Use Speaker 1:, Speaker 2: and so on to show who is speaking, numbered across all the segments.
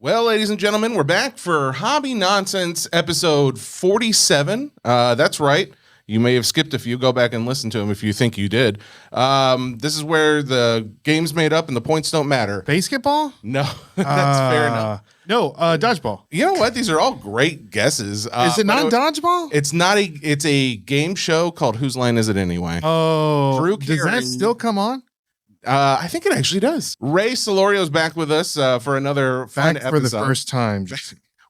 Speaker 1: Well, ladies and gentlemen, we're back for Hobby Nonsense episode 47. That's right. You may have skipped a few. Go back and listen to them if you think you did. This is where the game's made up and the points don't matter.
Speaker 2: Basketball?
Speaker 1: No, that's fair enough.
Speaker 2: No, dodgeball.
Speaker 1: You know what? These are all great guesses.
Speaker 2: Is it not dodgeball?
Speaker 1: It's not a. It's a game show called Whose Line Is It Anyway?
Speaker 2: Oh,
Speaker 1: Drew
Speaker 2: does that still come on?
Speaker 1: I think it actually does. Ray Solorio is back with us for another fun episode.
Speaker 2: For the first time.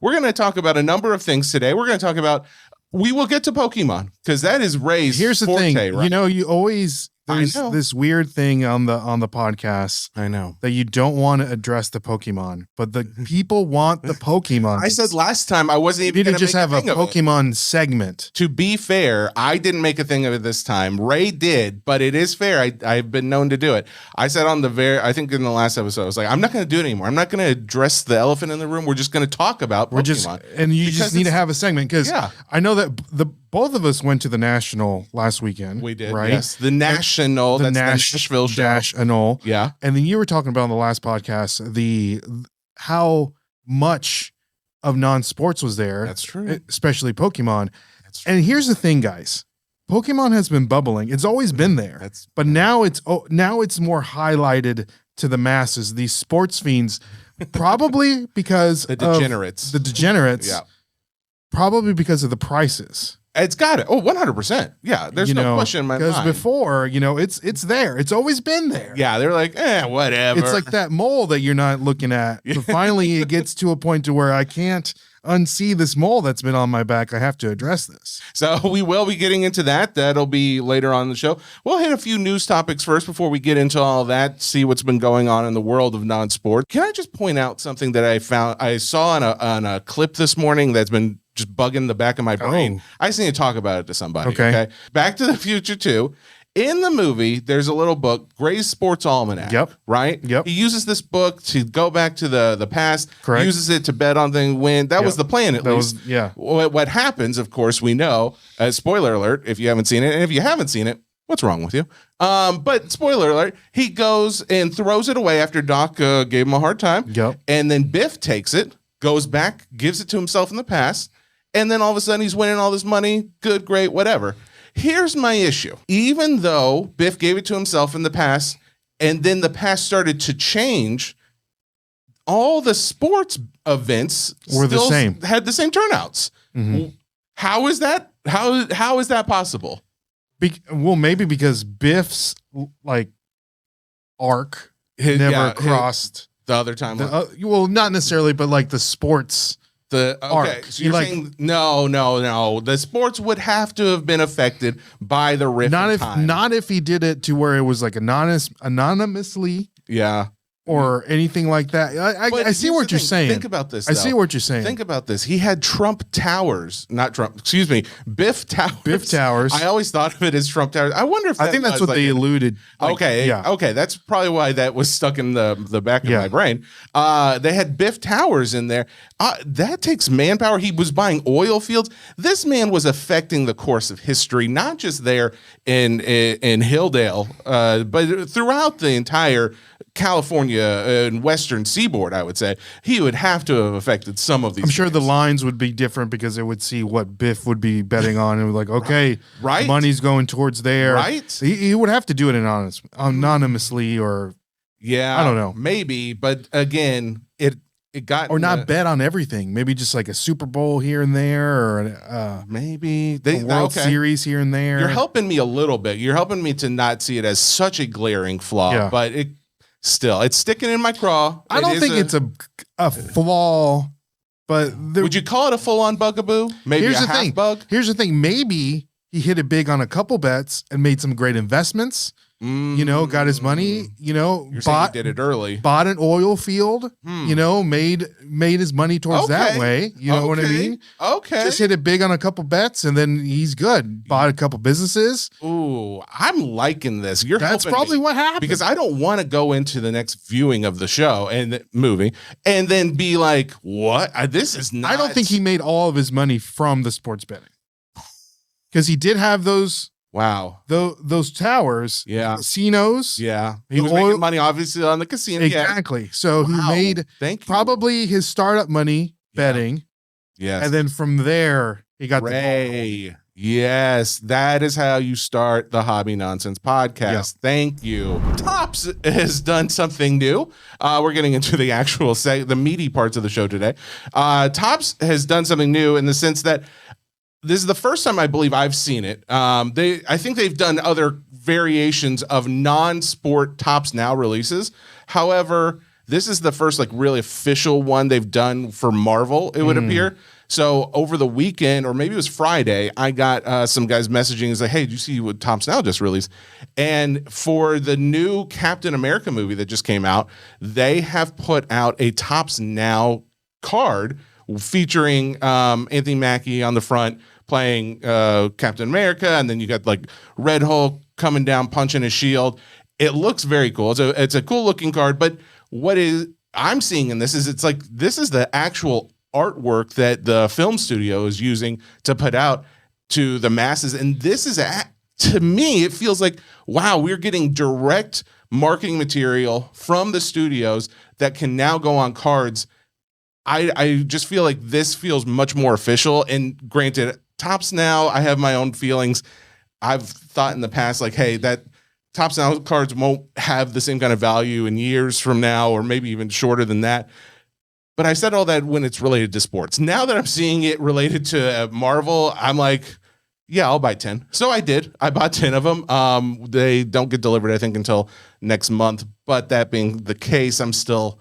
Speaker 1: We're going to talk about a number of things today. We're going to talk about. We will get to Pokemon because that is Ray's. Here's the
Speaker 2: thing,
Speaker 1: right?
Speaker 2: You know, you always there's this weird thing on the podcast.
Speaker 1: I know
Speaker 2: that you don't want to address the Pokemon, but the people want the Pokemon.
Speaker 1: I said last time I wasn't even going to
Speaker 2: just have a Pokemon segment.
Speaker 1: To be fair, I didn't make a thing of it this time. Ray did, but it is fair. I've been known to do it. I said I think in the last episode, I was like, I'm not going to do it anymore. I'm not going to address the elephant in the room. We're just going to talk about Pokemon.
Speaker 2: You just need to have a segment because I know that both of us went to the National last weekend.
Speaker 1: We did,
Speaker 2: right?
Speaker 1: Yes, the National. That's the Nashville show.
Speaker 2: National.
Speaker 1: Yeah,
Speaker 2: and then you were talking about on the last podcast how much of non-sports was there.
Speaker 1: That's true,
Speaker 2: especially Pokemon. That's true. And here's the thing, guys. Pokemon has been bubbling. It's always been there, but now it's more highlighted to the masses. These sports fiends, probably because
Speaker 1: the degenerates.
Speaker 2: Yeah. Probably because of the prices.
Speaker 1: It's got it. Oh, 100%. Yeah, there's no question in my mind.
Speaker 2: Because before, it's there. It's always been there.
Speaker 1: Yeah, they're like, whatever.
Speaker 2: It's like that mole that you're not looking at. But finally, it gets to a point to where I can't unsee this mole that's been on my back. I have to address this.
Speaker 1: So we will be getting into that. That'll be later on in the show. We'll hit a few news topics first before we get into all that, see what's been going on in the world of non-sport. Can I just point out something that I saw on a clip this morning that's been just bugging the back of my brain? I just need to talk about it to somebody. Okay. Back to the Future 2. In the movie, there's a little book, Gray's Sports Almanac.
Speaker 2: Yep.
Speaker 1: Right?
Speaker 2: Yep.
Speaker 1: He uses this book to go back to the past.
Speaker 2: Correct.
Speaker 1: Uses it to bet on things, win. That was the plan, at least. What happens, of course, we know. Spoiler alert, if you haven't seen it. And if you haven't seen it, what's wrong with you? But spoiler alert, he goes and throws it away after Doc gave him a hard time.
Speaker 2: Yep.
Speaker 1: And then Biff takes it, goes back, gives it to himself in the past. And then all of a sudden he's winning all this money. Good, great, whatever. Here's my issue. Even though Biff gave it to himself in the past, and then the past started to change, all the sports events
Speaker 2: were the same.
Speaker 1: Had the same turnouts. Mm-hmm. How is that? How is that possible?
Speaker 2: Maybe because Biff's arc never crossed
Speaker 1: the other time.
Speaker 2: Not necessarily, but like the sports.
Speaker 1: Okay, so you're saying no. The sports would have to have been affected by the rift.
Speaker 2: Not if he did it to where it was like anonymously.
Speaker 1: Yeah.
Speaker 2: Or anything like that. I see what you're saying.
Speaker 1: Think about this.
Speaker 2: I see what you're saying.
Speaker 1: Think about this. He had Biff Towers. Biff Towers. I always thought of it as Trump Towers. I wonder if
Speaker 2: I think that's what they alluded.
Speaker 1: Okay. That's probably why that was stuck in the back of my brain. They had Biff Towers in there. That takes manpower. He was buying oil fields. This man was affecting the course of history, not just there in Hilldale, but throughout the entire California and Western Seaboard. I would say he would have to have affected some of these.
Speaker 2: I'm sure the lines would be different because it would see what Biff would be betting on and like, okay,
Speaker 1: right,
Speaker 2: money's going towards there.
Speaker 1: Right,
Speaker 2: he would have to do it anonymously or I don't know,
Speaker 1: maybe. But again, it got
Speaker 2: not bet on everything. Maybe just like a Super Bowl here and there, or
Speaker 1: maybe
Speaker 2: a World Series here and there.
Speaker 1: You're helping me a little bit. You're helping me to not see it as such a glaring flaw, but it's sticking in my craw.
Speaker 2: I don't think it's a flaw, but
Speaker 1: would you call it a full-on bugaboo? Maybe a half bug?
Speaker 2: Here's the thing. Maybe he hit it big on a couple bets and made some great investments. Got his money,
Speaker 1: You're saying he did it early.
Speaker 2: Bought an oil field, made his money towards that way. You know what I mean?
Speaker 1: Okay.
Speaker 2: Just hit it big on a couple bets and then he's good. Bought a couple businesses.
Speaker 1: Ooh, I'm liking this.
Speaker 2: That's probably what happened.
Speaker 1: Because I don't want to go into the next viewing of the show and the movie and then be like, what? This is not.
Speaker 2: I don't think he made all of his money from the sports betting. Because he did have those
Speaker 1: Wow.
Speaker 2: Those towers,
Speaker 1: Yeah.
Speaker 2: casinos.
Speaker 1: Yeah. He
Speaker 2: The
Speaker 1: was
Speaker 2: oil-
Speaker 1: making money, obviously, on the casino.
Speaker 2: Exactly. Yeah. So he made probably his startup money betting.
Speaker 1: Yes.
Speaker 2: And then from there, he got
Speaker 1: Ray. Yes, that is how you start the Hobby Nonsense podcast. Yeah. Thank you. Topps has done something new. We're getting into the actual the meaty parts of the show today. Topps has done something new in the sense that this is the first time I believe I've seen it. I think they've done other variations of non-sport Topps Now releases. However, this is the first like really official one they've done for Marvel, it would appear. So over the weekend, or maybe it was Friday, I got some guys messaging. It's like, hey, did you see what Topps Now just released? And for the new Captain America movie that just came out, they have put out a Topps Now card featuring Anthony Mackie on the front playing Captain America. And then you got like Red Hulk coming down, punching his shield. It looks very cool. It's a cool looking card. But what I'm seeing in this is this is the actual artwork that the film studio is using to put out to the masses. And this is, to me, it feels like, wow, we're getting direct marketing material from the studios that can now go on cards. I just feel like this feels much more official. And granted, Topps Now, I have my own feelings. I've thought in the past, like, hey, that Topps Now cards won't have the same kind of value in years from now, or maybe even shorter than that. But I said all that when it's related to sports. Now that I'm seeing it related to Marvel, I'm like, yeah, I'll buy 10. So I did. I bought 10 of them. They don't get delivered, I think, until next month. But that being the case, I'm still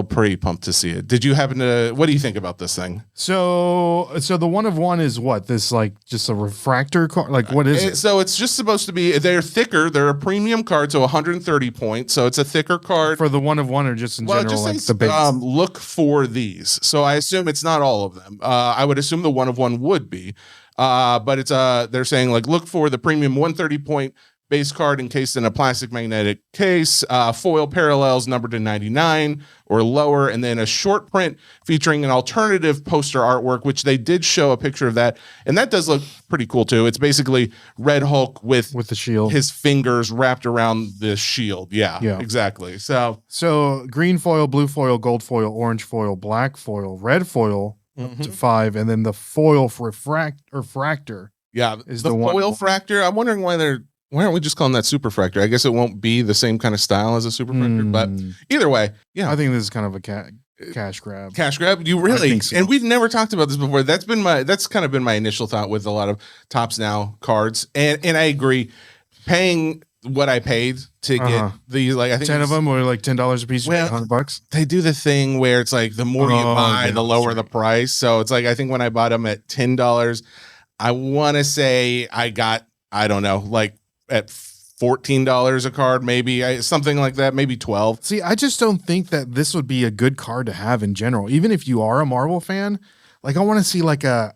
Speaker 1: pretty pumped to see it. Did you happen to? What do you think about this thing?
Speaker 2: So the one of one is what? This like just a refractor card? Like what is it?
Speaker 1: So it's just supposed to be. They're thicker. They're a premium card, so 130 points. So it's a thicker card
Speaker 2: for the one of one, or just in general,
Speaker 1: just
Speaker 2: like
Speaker 1: says,
Speaker 2: the base.
Speaker 1: Look for these. So I assume it's not all of them. I would assume the one of one would be, but it's they're saying like look for the premium 130 point base card encased in a plastic magnetic case, foil parallels numbered to 99 or lower, and then a short print featuring an alternative poster artwork, which they did show a picture of that, and that does look pretty cool too. It's basically Red Hulk with
Speaker 2: the shield,
Speaker 1: his fingers wrapped around the shield. Yeah, exactly. So
Speaker 2: green foil, blue foil, gold foil, orange foil, black foil, red foil up to 5, and then the foil for fractor.
Speaker 1: Yeah, is the foil fractor. I'm wondering why aren't we just calling that superfractor? I guess it won't be the same kind of style as a superfractor, but either way, yeah.
Speaker 2: I think this is kind of a cash grab.
Speaker 1: Cash grab? You really? I think so. And we've never talked about this before. That's kind of been my initial thought with a lot of Topps Now cards, and I agree. Paying what I paid to get these, like I think
Speaker 2: 10 of them were like $10 a piece, $100.
Speaker 1: They do the thing where it's like the more you buy, the lower the price. So it's like I think when I bought them at $10, I want to say I got, I don't know, like at $14 a card, maybe something like that, maybe 12.
Speaker 2: See, I just don't think that this would be a good card to have in general. Even if you are a Marvel fan, like I want to see like a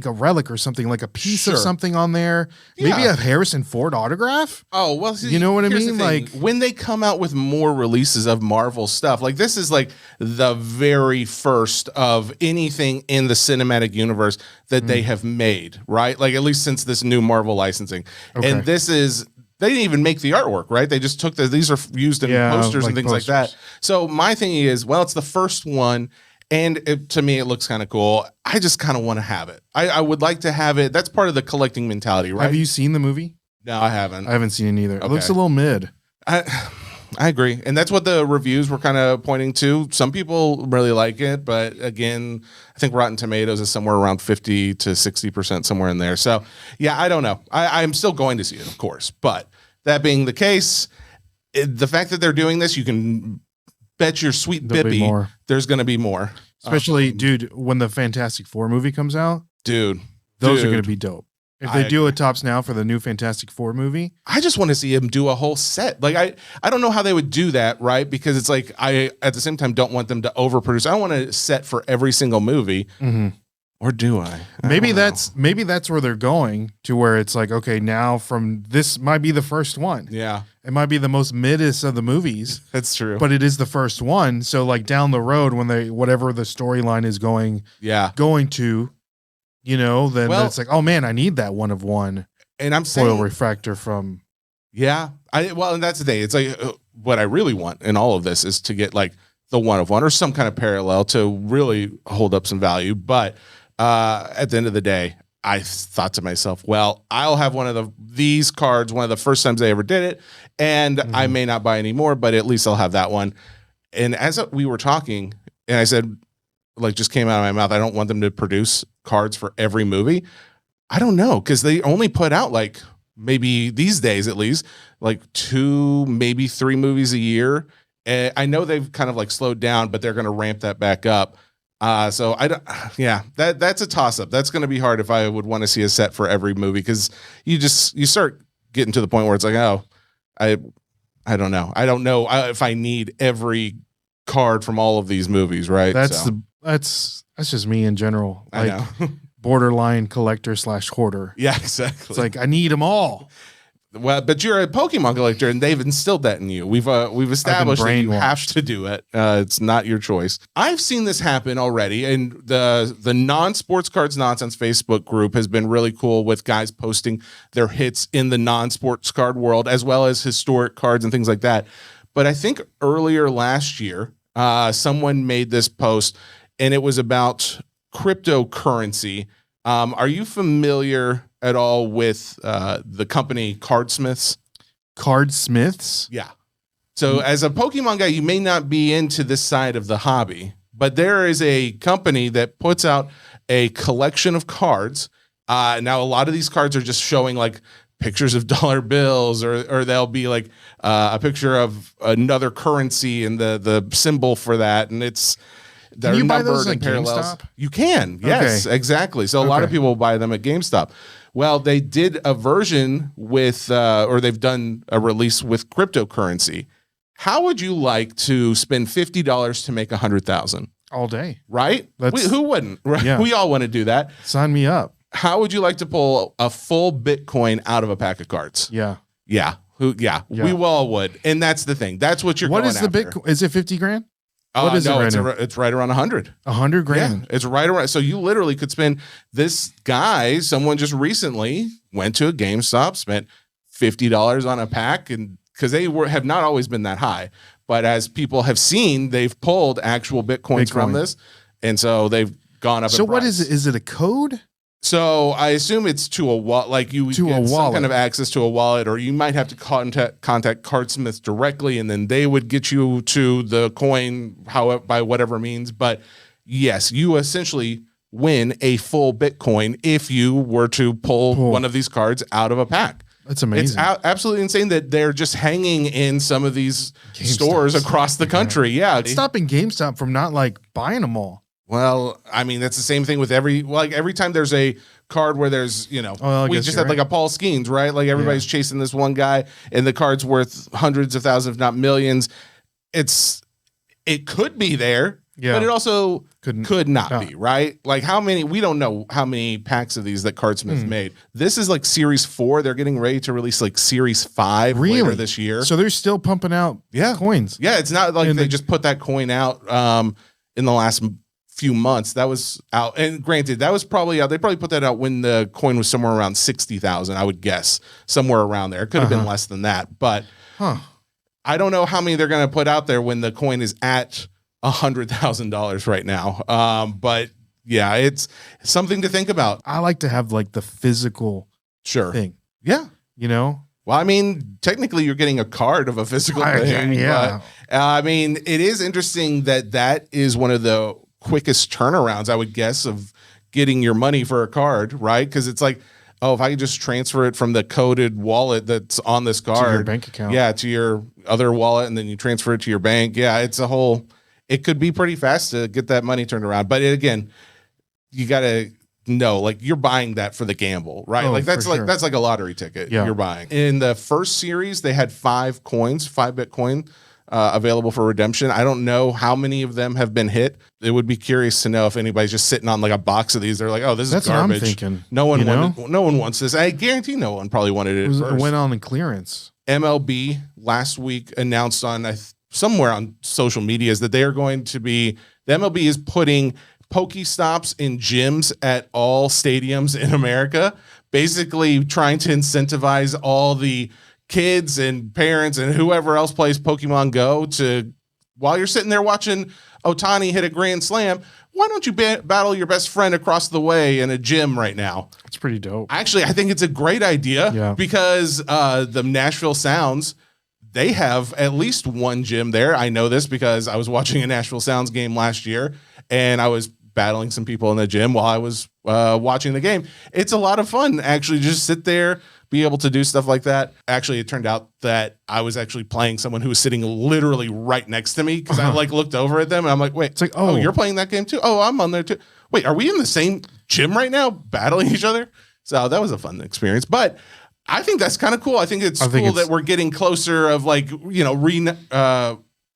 Speaker 2: relic or something, like a piece of something on there. Maybe a Harrison Ford autograph.
Speaker 1: Oh, well, see,
Speaker 2: you know what I mean?
Speaker 1: Like when they come out with more releases of Marvel stuff, like this is like the very first of anything in the cinematic universe that they have made, right? Like at least since this new Marvel licensing. Okay. And this is, they didn't even make the artwork, right? They just took these are used in posters and things like that. So my thing is, well, it's the first one. And to me, it looks kind of cool. I just kind of want to have it. I would like to have it. That's part of the collecting mentality, right?
Speaker 2: Have you seen the movie?
Speaker 1: No, I haven't.
Speaker 2: I haven't seen it either. Okay. It looks a little mid.
Speaker 1: I agree. And that's what the reviews were kind of pointing to. Some people really like it. But again, I think Rotten Tomatoes is somewhere around 50 to 60%, somewhere in there. So, yeah, I don't know. I'm still going to see it, of course. But that being the case, the fact that they're doing this, you can bet your sweet bippy there's going to be more.
Speaker 2: Especially, dude, when the Fantastic Four movie comes out.
Speaker 1: Those
Speaker 2: are going to be dope. If they do a Topps Now for the new Fantastic Four movie.
Speaker 1: I just want to see him do a whole set. Like, I don't know how they would do that, right? Because it's like, I, at the same time, don't want them to overproduce. I want a set for every single movie. Mm-hmm. Or do I?
Speaker 2: Maybe that's where they're going to, where it's like, okay, now from this might be the first one.
Speaker 1: Yeah.
Speaker 2: It might be the most middest of the movies.
Speaker 1: That's true.
Speaker 2: But it is the first one. So like down the road when whatever the storyline is going to, then it's like, oh man, I need that one of one
Speaker 1: and I'm saying
Speaker 2: foil refractor from.
Speaker 1: Yeah. And that's the thing. It's like what I really want in all of this is to get like the one of one or some kind of parallel to really hold up some value. But at the end of the day, I thought to myself, well, I'll have one of these cards, one of the first times I ever did it, and I may not buy any more, but at least I'll have that one. And as we were talking, and I said, like, just came out of my mouth, I don't want them to produce cards for every movie. I don't know, because they only put out like maybe these days at least like 2, maybe 3 movies a year. And I know they've kind of like slowed down, but they're going to ramp that back up. So I don't, that's a toss up. That's going to be hard if I would want to see a set for every movie, because you start getting to the point where it's like, oh, I don't know. I don't know if I need every card from all of these movies, right?
Speaker 2: That's just me in general. Like,
Speaker 1: I know.
Speaker 2: Borderline collector / hoarder.
Speaker 1: Yeah, exactly.
Speaker 2: It's like I need them all.
Speaker 1: Well, but you're a Pokemon collector, and they've instilled that in you. We've established that you have to do it. It's not your choice. I've seen this happen already, and the non-sports cards nonsense Facebook group has been really cool with guys posting their hits in the non-sports card world, as well as historic cards and things like that. But I think earlier last year, someone made this post, and it was about cryptocurrency. Are you familiar at all with the company Cardsmiths?
Speaker 2: Cardsmiths?
Speaker 1: Yeah. So as a Pokemon guy, you may not be into this side of the hobby, but there is a company that puts out a collection of cards. Now, a lot of these cards are just showing like pictures of dollar bills, or they'll be like a picture of another currency and the symbol for that. And they're
Speaker 2: can you buy those
Speaker 1: numbered
Speaker 2: at
Speaker 1: in parallels.
Speaker 2: GameStop?
Speaker 1: You can. Yes,
Speaker 2: okay.
Speaker 1: Exactly. So a lot of people buy them at GameStop. Well, they did a version with, or they've done a release with cryptocurrency. How would you like to spend $50 to make 100,000?
Speaker 2: All day.
Speaker 1: Right? Who wouldn't? Right? Yeah. We all want to do that.
Speaker 2: Sign me up.
Speaker 1: How would you like to pull a full Bitcoin out of a pack of cards?
Speaker 2: Yeah.
Speaker 1: Yeah. We all would. And that's the thing. That's what you're going after.
Speaker 2: What is the Bitcoin? Is it 50 grand? What is it right now?
Speaker 1: It's right around 100.
Speaker 2: 100 grand.
Speaker 1: Yeah, it's right around. So you literally could spend someone just recently went to a GameStop, spent $50 on a pack, and because they have not always been that high, but as people have seen, they've pulled actual Bitcoins from this. And so they've gone up.
Speaker 2: So what is it? Is it a code?
Speaker 1: So I assume it's to a wallet, like you get some kind of access to a wallet, or you might have to contact Cardsmiths directly, and then they would get you to the coin by whatever means. But yes, you essentially win a full Bitcoin if you were to pull one of these cards out of a pack.
Speaker 2: That's amazing.
Speaker 1: It's absolutely insane that they're just hanging in some of these stores across the country. Yeah.
Speaker 2: It's stopping GameStop from not like buying them all.
Speaker 1: Well, I mean, that's the same thing with every time there's a card where there's, we just had like a Paul Skeens, right? Like everybody's chasing this one guy and the card's worth hundreds of thousands, if not millions. It could be there, but it also could not be, right? Like we don't know how many packs of these that Cardsmith made. This is like Series 4. They're getting ready to release like Series 5 later this year.
Speaker 2: So they're still pumping out coins.
Speaker 1: Yeah, it's not like they just put that coin out in the last few months. That was out, and granted, that was probably out. They probably put that out when the coin was somewhere around 60,000. I would guess somewhere around there. It could have been less than that, but I don't know how many they're going to put out there when the coin is at $100,000 right now. But yeah, it's something to think about.
Speaker 2: I like to have like the physical thing.
Speaker 1: Yeah,
Speaker 2: Well,
Speaker 1: I mean, technically, you're getting a card of a physical thing.
Speaker 2: Yeah,
Speaker 1: but, I mean, it is interesting that is one of the quickest turnarounds, I would guess, of getting your money for a card, right? Because it's like, if I could just transfer it from the coded wallet that's on this card
Speaker 2: to your bank account,
Speaker 1: to your other wallet, and then you transfer it to your bank. Yeah, it could be pretty fast to get that money turned around. But again, you got to know, like, you're buying that for the gamble, right? Like that's like a lottery ticket you're buying. In the first series, they had 5 Bitcoin available for redemption. I don't know how many of them have been hit. It would be curious to know if anybody's just sitting on like a box of these. They're like, oh, this is garbage.
Speaker 2: What I'm thinking.
Speaker 1: No one wants this. I guarantee no one probably wanted it.
Speaker 2: It went on in clearance.
Speaker 1: MLB last week announced on somewhere on social medias that they are going to be, the MLB is putting Pokestops in gyms at all stadiums in America, basically trying to incentivize all the kids and parents and whoever else plays Pokemon Go to, while you're sitting there watching Ohtani hit a grand slam, why don't you battle your best friend across the way in a gym right now?
Speaker 2: It's pretty dope.
Speaker 1: Actually, I think it's a great idea because the Nashville Sounds, they have at least one gym there. I know this because I was watching a Nashville Sounds game last year, and I was battling some people in the gym while I was watching the game. It's a lot of fun, actually, just sit there, be able to do stuff like that. Actually, it turned out that I was actually playing someone who was sitting literally right next to me because I looked over at them and I'm like, wait, it's like, oh, you're playing that game too? Oh, I'm on there too. Wait, are we in the same gym right now battling each other? So that was a fun experience. But I think that's kind of cool. I think it's cool that we're getting closer of like,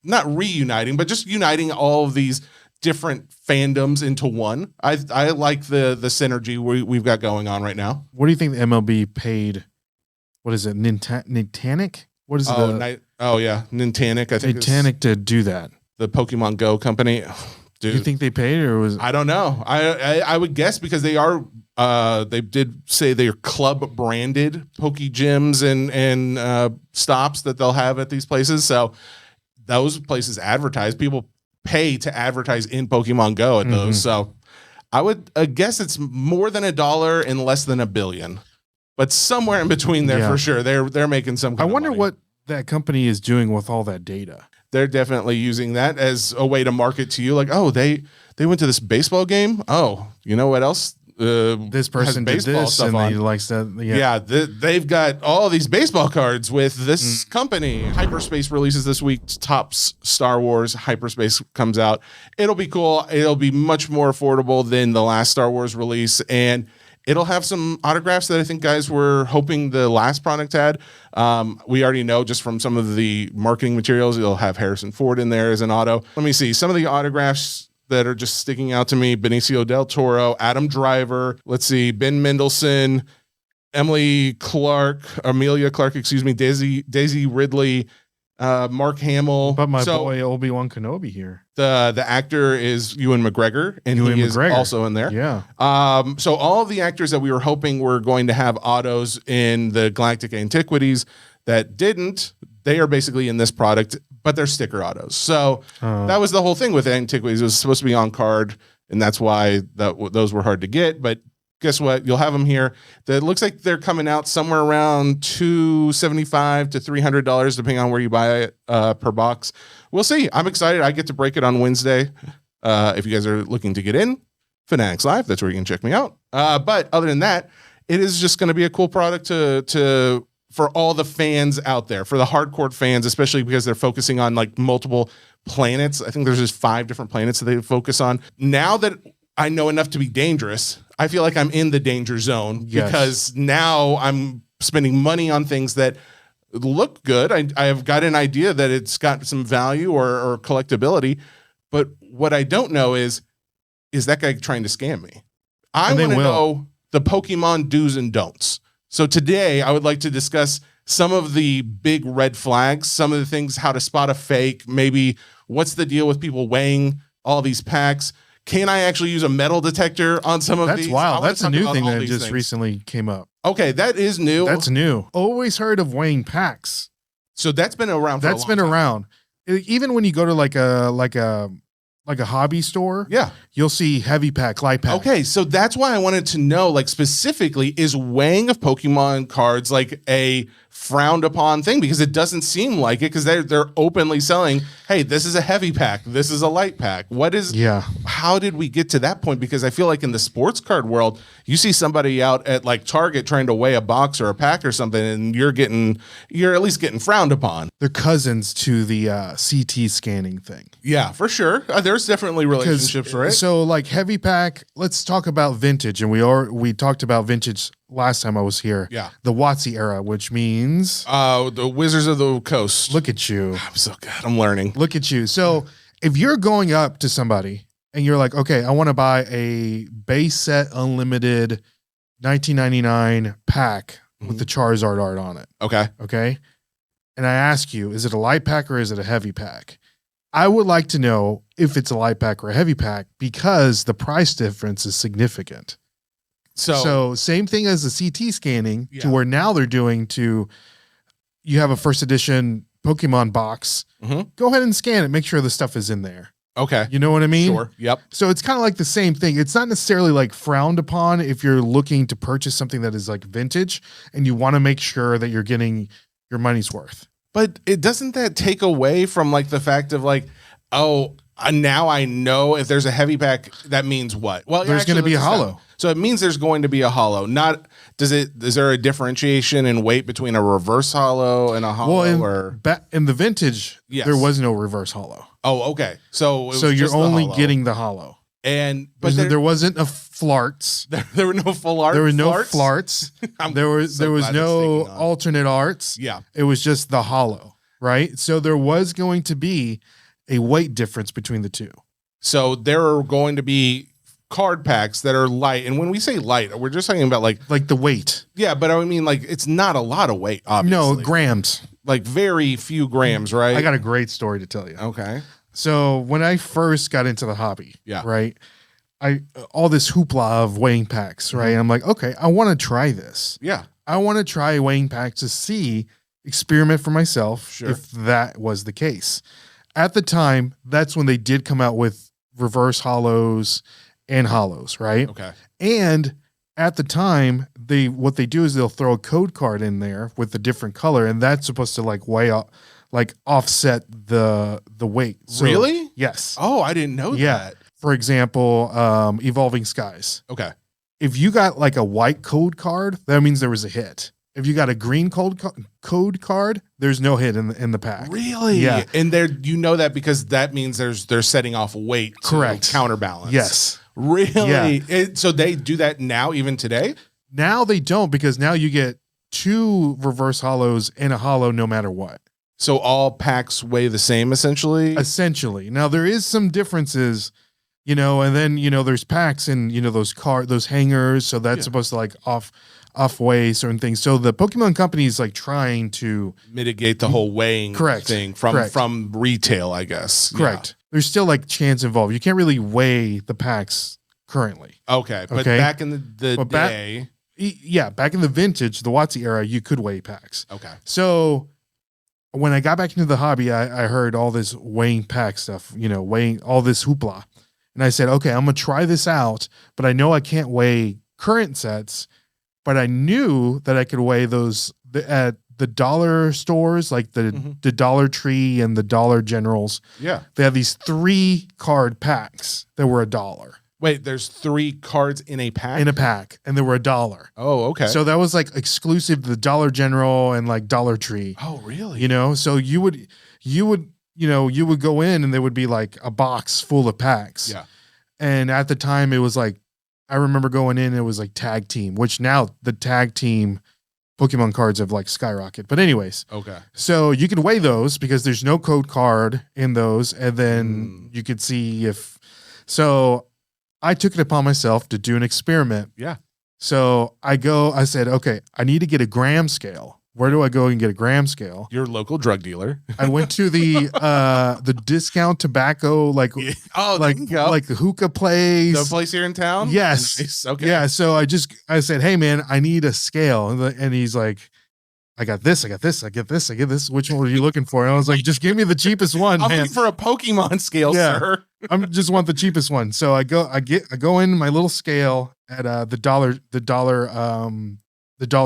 Speaker 1: not reuniting, but just uniting all of these different fandoms into one. I like the synergy we've got going on right now.
Speaker 2: What do you think the MLB paid? What is it? Nintanic? What is
Speaker 1: Nintanic, I think.
Speaker 2: Nintanic to do that.
Speaker 1: The Pokemon Go company. Dude,
Speaker 2: do you think they paid or was?
Speaker 1: I don't know. I would guess because they are. They did say they are club branded Poke Gyms and stops that they'll have at these places. So those places advertise. People pay to advertise in Pokemon Go at those. So I would guess it's more than $1 and less than $1 billion, but somewhere in between there for sure. They're making some kind
Speaker 2: I wonder
Speaker 1: of money.
Speaker 2: what that company is doing with all that data.
Speaker 1: They're definitely using that as a way to market to you. Like, oh, they went to this baseball game. Oh, you know what else?
Speaker 2: This person did this and he likes that.
Speaker 1: They've got all these baseball cards with this company. Hyperspace releases this week. Topps Star Wars Hyperspace comes out. It'll be cool. It'll be much more affordable than the last Star Wars release, and it'll have some autographs that I think guys were hoping the last product had. We already know just from some of the marketing materials, it'll have Harrison Ford in there as an auto. Let me see some of the autographs that are just sticking out to me. Benicio del Toro, Adam Driver. Let's see, Ben Mendelsohn, Amelia Clark, Daisy Ridley, Mark Hamill.
Speaker 2: But my boy Obi-Wan Kenobi here.
Speaker 1: The actor is Ewan McGregor, and he is also in there.
Speaker 2: Yeah.
Speaker 1: So all of the actors that we were hoping were going to have autos in the Galactic Antiquities that didn't, they are basically in this product, but they're sticker autos. So that was the whole thing with Antiquities. It was supposed to be on card, and that's why those were hard to get. But guess what? You'll have them here. It looks like they're coming out somewhere around $275 to $300, depending on where you buy it per box. We'll see. I'm excited. I get to break it on Wednesday. If you guys are looking to get in, Fanatics Live, that's where you can check me out. But other than that, it is just going to be a cool product for all the fans out there, for the hardcore fans, especially because they're focusing on like multiple planets. I think there's just 5 different planets that they focus on. Now that I know enough to be dangerous, I feel like I'm in the danger zone because now I'm spending money on things that look good. I have got an idea that it's got some value or collectability, but what I don't know is that guy trying to scam me? I want to know the Pokemon do's and don'ts. So today I would like to discuss some of the big red flags, some of the things, how to spot a fake, maybe what's the deal with people weighing all these packs. Can I actually use a metal detector on some of these?
Speaker 2: That's wild. That's a new thing that just recently came up.
Speaker 1: Okay, that is new.
Speaker 2: That's new. Always heard of weighing packs.
Speaker 1: So that's been around for a long time.
Speaker 2: That's been around. Even when you go to like a hobby store, you'll see heavy pack, light pack.
Speaker 1: Okay, so that's why I wanted to know, like, specifically, is weighing of Pokemon cards like a frowned upon thing? Because it doesn't seem like it, because they're openly selling, hey, this is a heavy pack, this is a light pack. How did we get to that point? Because I feel like in the sports card world, you see somebody out at like Target trying to weigh a box or a pack or something, and you're at least getting frowned upon.
Speaker 2: They're cousins to the CT scanning thing.
Speaker 1: Yeah, for sure. There's definitely relationships, right?
Speaker 2: So like heavy pack, let's talk about vintage. And we talked about vintage last time I was here.
Speaker 1: Yeah.
Speaker 2: The WotC era, which means
Speaker 1: the Wizards of the Coast.
Speaker 2: Look at you.
Speaker 1: I'm so good. I'm learning.
Speaker 2: Look at you. So if you're going up to somebody and you're like, okay, I want to buy a base set unlimited 1999 pack with the Charizard art on it. Okay. And I ask you, is it a light pack or is it a heavy pack? I would like to know if it's a light pack or a heavy pack, because the price difference is significant. So same thing as the CT scanning to where now they're doing to, you have a first edition Pokemon box, go ahead and scan it, make sure the stuff is in there.
Speaker 1: Okay.
Speaker 2: You know what I mean?
Speaker 1: Sure. Yep.
Speaker 2: So it's kind of like the same thing. It's not necessarily like frowned upon if you're looking to purchase something that is like vintage and you want to make sure that you're getting your money's worth.
Speaker 1: But it doesn't that take away from like the fact of like, oh, now I know if there's a heavy pack, that means what? Well,
Speaker 2: there's going to be a hollow.
Speaker 1: So it means there's going to be a hollow. Not is there a differentiation in weight between a reverse hollow and a hollow?
Speaker 2: Well, in the vintage, there was no reverse hollow.
Speaker 1: Oh, okay. So
Speaker 2: you're only getting the hollow.
Speaker 1: But
Speaker 2: there wasn't a flarts.
Speaker 1: There were no full arts.
Speaker 2: There were no flarts. there was no alternate arts.
Speaker 1: Yeah.
Speaker 2: It was just the hollow, right? So there was going to be a weight difference between the two.
Speaker 1: So there are going to be card packs that are light. And when we say light, we're just talking about like
Speaker 2: the weight.
Speaker 1: Yeah, but I mean like it's not a lot of weight, obviously.
Speaker 2: No, grams.
Speaker 1: Like very few grams, right?
Speaker 2: I got a great story to tell you.
Speaker 1: Okay.
Speaker 2: So when I first got into the hobby, right, all this hoopla of weighing packs, right? I'm like, okay, I want to try this.
Speaker 1: Yeah.
Speaker 2: I want to try weighing packs to experiment for myself if that was the case. At the time, that's when they did come out with reverse hollows and hollows, right?
Speaker 1: Okay.
Speaker 2: And at the time, what they do is they'll throw a code card in there with a different color, and that's supposed to like weigh up, like offset the weight. So,
Speaker 1: really?
Speaker 2: Yes.
Speaker 1: Oh, I didn't know that.
Speaker 2: For example, Evolving Skies.
Speaker 1: Okay.
Speaker 2: If you got like a white code card, that means there was a hit. If you got a green code card, there's no hit in the pack.
Speaker 1: Really?
Speaker 2: Yeah.
Speaker 1: And that because that means they're setting off weight to counterbalance.
Speaker 2: Yes.
Speaker 1: Really? Yeah. So they do that now, even today?
Speaker 2: Now they don't, because now you get 2 reverse hollows and a hollow no matter what.
Speaker 1: So all packs weigh the same, essentially?
Speaker 2: Essentially. Now there is some differences, and then, there's packs and, those hangers. So that's supposed to like off weigh certain things. So the Pokemon company is like trying to
Speaker 1: mitigate the whole weighing thing from retail, I guess.
Speaker 2: Correct. Yeah. There's still like chance involved. You can't really weigh the packs currently.
Speaker 1: Okay. But back in the day.
Speaker 2: Back in the vintage, the WotC era, you could weigh packs.
Speaker 1: Okay.
Speaker 2: So when I got back into the hobby, I heard all this weighing pack stuff, weighing all this hoopla. And I said, okay, I'm going to try this out, but I know I can't weigh current sets, but I knew that I could weigh those at the dollar stores, like the Dollar Tree and the Dollar Generals.
Speaker 1: Yeah.
Speaker 2: They have these 3 card packs that were $1.
Speaker 1: Wait, there's 3 cards in a pack?
Speaker 2: In a pack, and they were $1.
Speaker 1: Oh, okay.
Speaker 2: So that was like exclusive to the Dollar General and like Dollar Tree.
Speaker 1: Oh, really?
Speaker 2: So you would go in and there would be like a box full of packs.
Speaker 1: Yeah.
Speaker 2: And at the time it was like, I remember going in, it was like tag team, which now the tag team Pokemon cards have like skyrocketed. But anyways.
Speaker 1: Okay.
Speaker 2: So you could weigh those because there's no code card in those. And then you could see so I took it upon myself to do an experiment.
Speaker 1: Yeah.
Speaker 2: So I said, okay, I need to get a gram scale. Where do I go and get a gram scale?
Speaker 1: Your local drug dealer.
Speaker 2: I went to the discount tobacco, like the hookah place.
Speaker 1: The place here in town?
Speaker 2: Yes.
Speaker 1: Nice. Okay.
Speaker 2: Yeah. So I said, hey man, I need a scale. And he's like, I got this, I get this. Which one are you looking for? And I was like, just give me the cheapest one,
Speaker 1: I'm
Speaker 2: man.
Speaker 1: looking for a Pokemon scale, sir.
Speaker 2: I just want the cheapest one. So I go in my little scale at the Dollar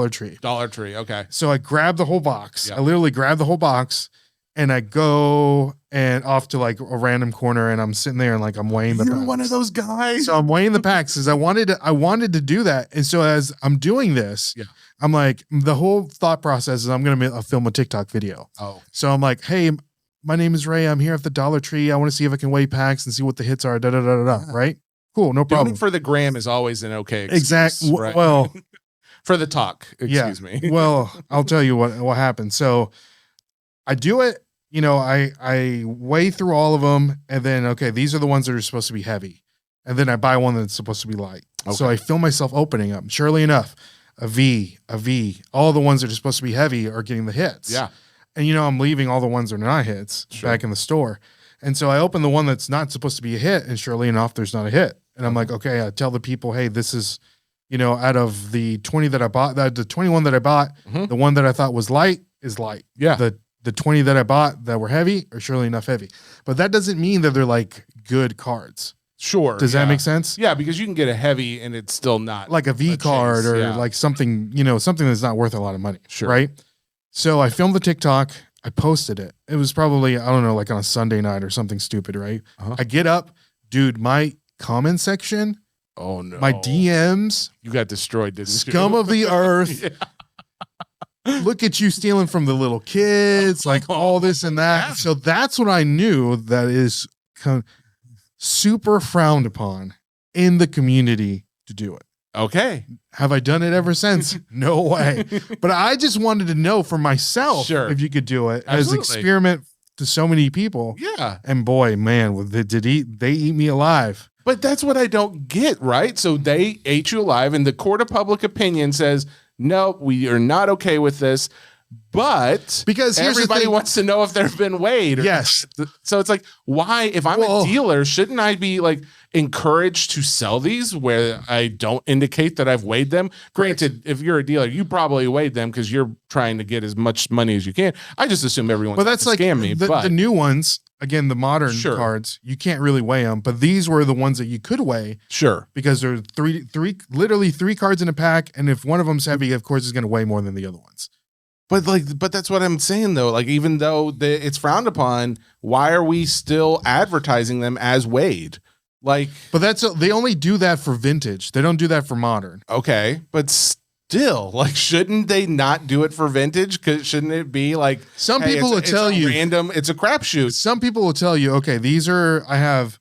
Speaker 2: Tree.
Speaker 1: Dollar Tree, okay.
Speaker 2: So I grab the whole box. I literally grab the whole box and I go and off to like a random corner and I'm sitting there and like I'm weighing the packs.
Speaker 1: You're one of those guys.
Speaker 2: So I'm weighing the packs because I wanted to do that. And so as I'm doing this, I'm like, the whole thought process is I'm going to film a TikTok video.
Speaker 1: Oh.
Speaker 2: So I'm like, hey, my name is Ray. I'm here at the Dollar Tree. I want to see if I can weigh packs and see what the hits are. Right? Cool. No problem.
Speaker 1: Doing it for the gram is always an okay excuse.
Speaker 2: Exactly.
Speaker 1: Right?
Speaker 2: Well,
Speaker 1: for the talk, excuse me.
Speaker 2: Well, I'll tell you what happened. So I do it, I weigh through all of them and then, okay, these are the ones that are supposed to be heavy. And then I buy one that's supposed to be light. Okay. So I film myself opening up. Surely enough, a V. All the ones that are supposed to be heavy are getting the hits.
Speaker 1: Yeah.
Speaker 2: And, I'm leaving all the ones that are not hits back in the store. And so I open the one that's not supposed to be a hit, and surely enough, there's not a hit. And I'm like, okay, I tell the people, hey, this is, out of the 20 that I bought, the 21 that I bought, the one that I thought was light is light.
Speaker 1: Yeah.
Speaker 2: The 20 that I bought that were heavy are surely enough heavy. But that doesn't mean that they're like good cards.
Speaker 1: Sure.
Speaker 2: Does that make sense?
Speaker 1: Yeah, because you can get a heavy and it's still not
Speaker 2: like a V card
Speaker 1: chase,
Speaker 2: or like something, something that's not worth a lot of money.
Speaker 1: Sure.
Speaker 2: Right. So I filmed the TikTok. I posted it. It was probably, I don't know, like on a Sunday night or something stupid, right? I get up, dude, my comment section,
Speaker 1: oh no,
Speaker 2: my DMs,
Speaker 1: you got destroyed, didn't you?
Speaker 2: Scum of the earth. Look at you stealing from the little kids, like all this and that. Yeah. So that's what I knew that is super frowned upon in the community to do it.
Speaker 1: Okay.
Speaker 2: Have I done it ever since? No way. But I just wanted to know for myself if you could do it as an experiment to so many people.
Speaker 1: Yeah.
Speaker 2: And boy, man, they eat me alive.
Speaker 1: But that's what I don't get, right? So they ate you alive, and the court of public opinion says, no, we are not okay with this. But
Speaker 2: because
Speaker 1: everybody wants to know if they've been weighed.
Speaker 2: Yes.
Speaker 1: So it's like, why, if I'm a dealer, shouldn't I be like encouraged to sell these where I don't indicate that I've weighed them? Granted, if you're a dealer, you probably weighed them because you're trying to get as much money as you can. I just assume everyone's
Speaker 2: but that's like
Speaker 1: scam me.
Speaker 2: The new ones, again, the modern cards, you can't really weigh them. But these were the ones that you could weigh.
Speaker 1: Sure. Because
Speaker 2: there are literally three cards in a pack. And if one of them's heavy, of course, it's going to weigh more than the other ones.
Speaker 1: But that's what I'm saying though. Like, even though it's frowned upon, why are we still advertising them as weighed? Like,
Speaker 2: but they only do that for vintage. They don't do that for modern.
Speaker 1: Okay, but still, like, shouldn't they not do it for vintage? Because shouldn't it be like
Speaker 2: some people will tell you
Speaker 1: random? It's a crapshoot.
Speaker 2: Some people will tell you, okay, I have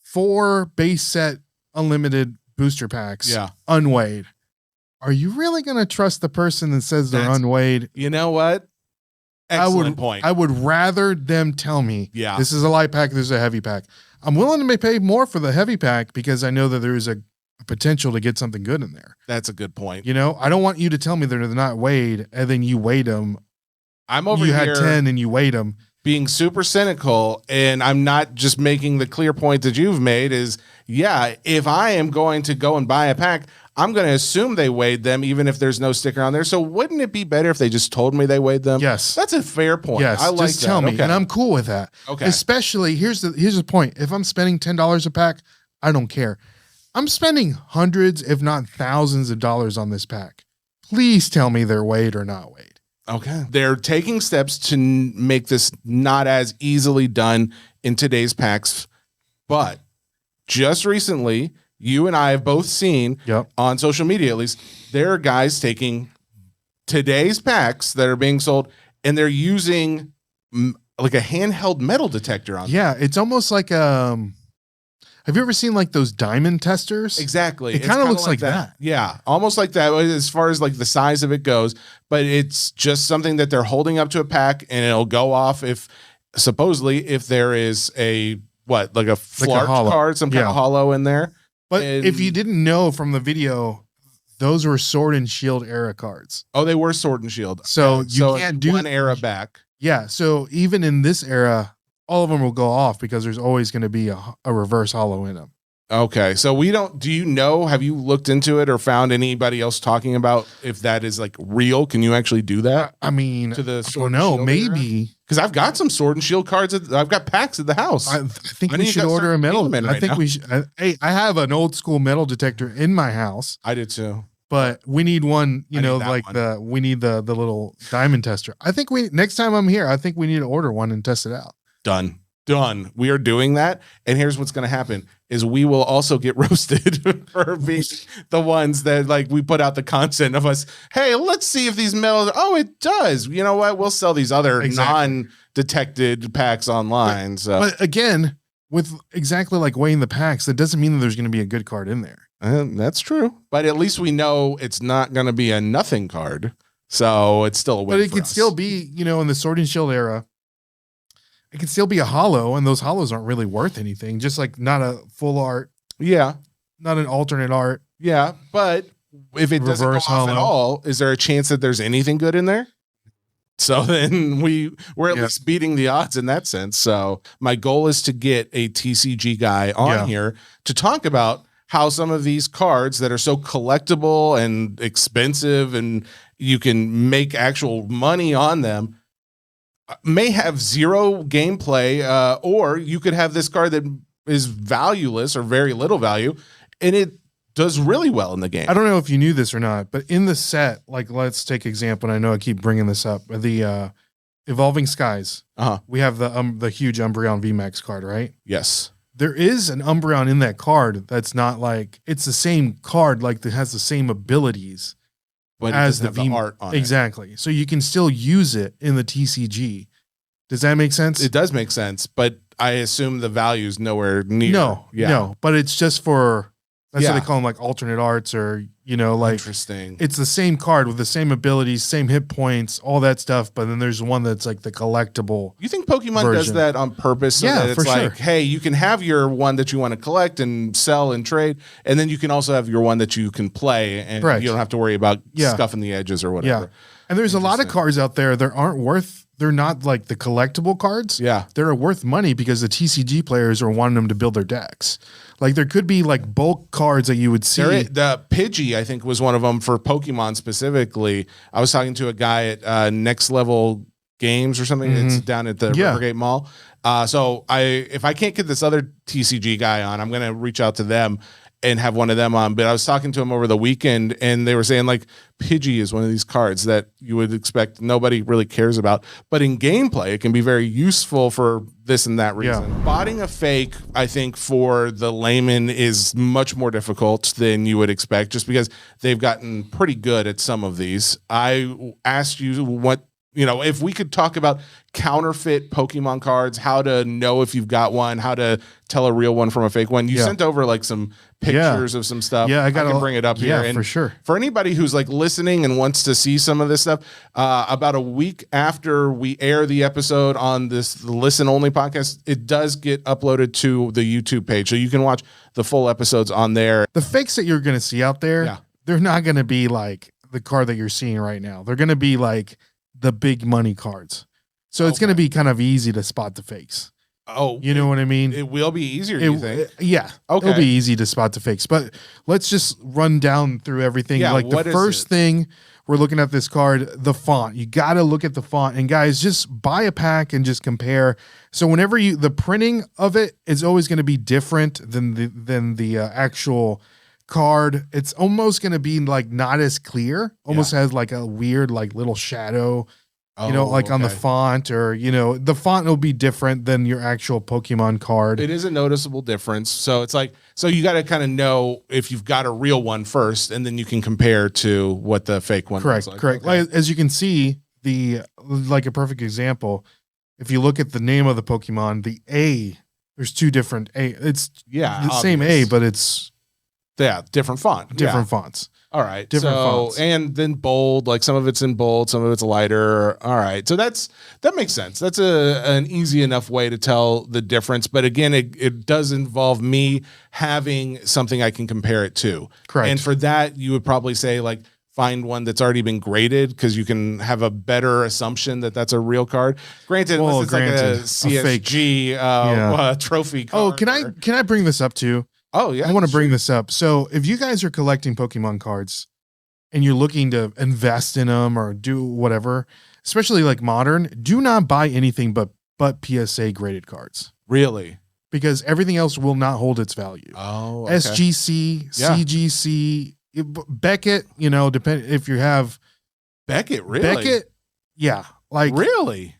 Speaker 2: 4 base set unlimited booster packs, unweighed. Are you really going to trust the person that says they're unweighed?
Speaker 1: You know what? Excellent point.
Speaker 2: I would rather them tell me, this is a light pack, this is a heavy pack. I'm willing to pay more for the heavy pack because I know that there is a potential to get something good in there.
Speaker 1: That's a good point.
Speaker 2: I don't want you to tell me they're not weighed and then you weighed them.
Speaker 1: I'm over
Speaker 2: here.
Speaker 1: You
Speaker 2: had 10 and you weighed them.
Speaker 1: Being super cynical, and I'm not just making the clear point that you've made is, if I am going to go and buy a pack, I'm going to assume they weighed them, even if there's no sticker on there. So wouldn't it be better if they just told me they weighed them?
Speaker 2: Yes.
Speaker 1: That's a fair point.
Speaker 2: Yes.
Speaker 1: I like
Speaker 2: just tell me, and I'm cool with that.
Speaker 1: Okay.
Speaker 2: Especially, here's the point. If I'm spending $10 a pack, I don't care. I'm spending hundreds, if not thousands of dollars on this pack. Please tell me they're weighed or not weighed.
Speaker 1: Okay. They're taking steps to make this not as easily done in today's packs. But just recently, you and I have both seen on social media, at least, there are guys taking today's packs that are being sold and they're using like a handheld metal detector on them.
Speaker 2: Yeah. It's almost like, have you ever seen like those diamond testers?
Speaker 1: Exactly.
Speaker 2: It kind of looks like that.
Speaker 1: Yeah. Almost like that as far as like the size of it goes, but it's just something that they're holding up to a pack and it'll go off if there is a flart card, some kind of hollow in there.
Speaker 2: But if you didn't know from the video, those were Sword and Shield era cards.
Speaker 1: Oh, they were Sword and Shield.
Speaker 2: So you can't do
Speaker 1: one era back.
Speaker 2: Yeah. So even in this era, all of them will go off because there's always going to be a reverse hollow in them.
Speaker 1: Okay. So have you looked into it or found anybody else talking about if that is like real? Can you actually do that?
Speaker 2: I mean,
Speaker 1: to the
Speaker 2: Sword and Shield maybe.
Speaker 1: Because I've got some Sword and Shield cards. I've got packs at the house.
Speaker 2: I think we should order a metal. We should. I have an old school metal detector in my house.
Speaker 1: I did too.
Speaker 2: But we need one, we need the little diamond tester. I think next time I'm here, I think we need to order one and test it out.
Speaker 1: Done. We are doing that. And here's what's going to happen is we will also get roasted for being the ones that like we put out the content of us. Hey, let's see if these metals. Oh, it does. You know what? We'll sell these other non-detected packs online.
Speaker 2: But again, with exactly like weighing the packs, that doesn't mean that there's going to be a good card in there.
Speaker 1: That's true. But at least we know it's not going to be a nothing card. So it's still a win.
Speaker 2: But it could still be, in the Sword and Shield era. It can still be a hollow, and those hollows aren't really worth anything. Just like not a full art.
Speaker 1: Yeah.
Speaker 2: Not an alternate art.
Speaker 1: Yeah. But if it doesn't go off at all, is there a chance that there's anything good in there? So then we're at least beating the odds in that sense. So my goal is to get a TCG guy on here to talk about how some of these cards that are so collectible and expensive and you can make actual money on them may have zero gameplay, or you could have this card that is valueless or very little value, and it does really well in the game.
Speaker 2: I don't know if you knew this or not, but in the set, like let's take example, and I know I keep bringing this up, the Evolving Skies. We have the huge Umbreon VMAX card, right?
Speaker 1: Yes.
Speaker 2: There is an Umbreon in that card that's not like, it's the same card, like that has the same abilities,
Speaker 1: but as the art on
Speaker 2: exactly. So you can still use it in the TCG. Does that make sense?
Speaker 1: It does make sense, but I assume the value is nowhere near.
Speaker 2: No, but it's just for, that's what they call them, like alternate arts, or, you know, like
Speaker 1: interesting.
Speaker 2: It's the same card with the same abilities, same hit points, all that stuff. But then there's one that's like the collectible.
Speaker 1: You think Pokemon does that on purpose? So that it's like, hey, you can have your one that you want to collect and sell and trade, and then you can also have your one that you can play, and you don't have to worry about scuffing the edges or whatever.
Speaker 2: Yeah. And there's a lot of cards out there that aren't worth, they're not like the collectible cards.
Speaker 1: Yeah.
Speaker 2: They're worth money because the TCG players are wanting them to build their decks. Like there could be like bulk cards that you would see.
Speaker 1: The Pidgey, I think, was one of them for Pokemon specifically. I was talking to a guy at Next Level Games or something. It's down at the Rivergate Mall. So if I can't get this other TCG guy on, I'm going to reach out to them and have one of them on. But I was talking to him over the weekend, and they were saying like Pidgey is one of these cards that you would expect nobody really cares about, but in gameplay it can be very useful for this and that reason. Botting a fake, I think, for the layman is much more difficult than you would expect, just because they've gotten pretty good at some of these. I asked you what, if we could talk about counterfeit Pokemon cards, how to know if you've got one, how to tell a real one from a fake one. You sent over like some pictures of some stuff.
Speaker 2: Yeah, I can
Speaker 1: bring it up here.
Speaker 2: And for sure.
Speaker 1: For anybody who's like listening and wants to see some of this stuff, about a week after we air the episode on the Listen Only podcast, it does get uploaded to the YouTube page. So you can watch the full episodes on there.
Speaker 2: The fakes that you're going to see out there, they're not going to be like the card that you're seeing right now. They're going to be like the big money cards. So it's going to be kind of easy to spot the fakes.
Speaker 1: Oh,
Speaker 2: you know what I mean?
Speaker 1: It will be easier, you think?
Speaker 2: Yeah. Okay. It'll be easy to spot the fakes. But let's just run down through everything.
Speaker 1: Yeah,
Speaker 2: like the first thing we're looking at this card, the font. You got to look at the font. And guys, just buy a pack and just compare. So whenever the printing of it is always going to be different than the actual card. It's almost going to be like not as clear. Almost has like a weird like little shadow. On the font, or, the font will be different than your actual Pokemon card.
Speaker 1: It is a noticeable difference. So it's like, you got to kind of know if you've got a real one first, and then you can compare to what the fake one looks like.
Speaker 2: Correct. Okay. Like, as you can see, like a perfect example, if you look at the name of the Pokemon, the A, there's two different A. It's the same A, but it's
Speaker 1: different font.
Speaker 2: Different fonts.
Speaker 1: All right.
Speaker 2: Different fonts.
Speaker 1: And then bold, like some of it's in bold, some of it's lighter. All right. So that makes sense. That's an easy enough way to tell the difference. But again, it does involve me having something I can compare it to.
Speaker 2: Correct.
Speaker 1: And for that, you would probably say like find one that's already been graded, because you can have a better assumption that that's a real card. Granted, unless it's like a CSG trophy card.
Speaker 2: Oh, can I bring this up too?
Speaker 1: Oh, yeah.
Speaker 2: I want to bring this up. So if you guys are collecting Pokemon cards and you're looking to invest in them or do whatever, especially like modern, do not buy anything but PSA graded cards.
Speaker 1: Really?
Speaker 2: Because everything else will not hold its value.
Speaker 1: Oh, okay.
Speaker 2: SGC, CGC, Beckett, depend if you have
Speaker 1: Beckett, really?
Speaker 2: Beckett, like
Speaker 1: really?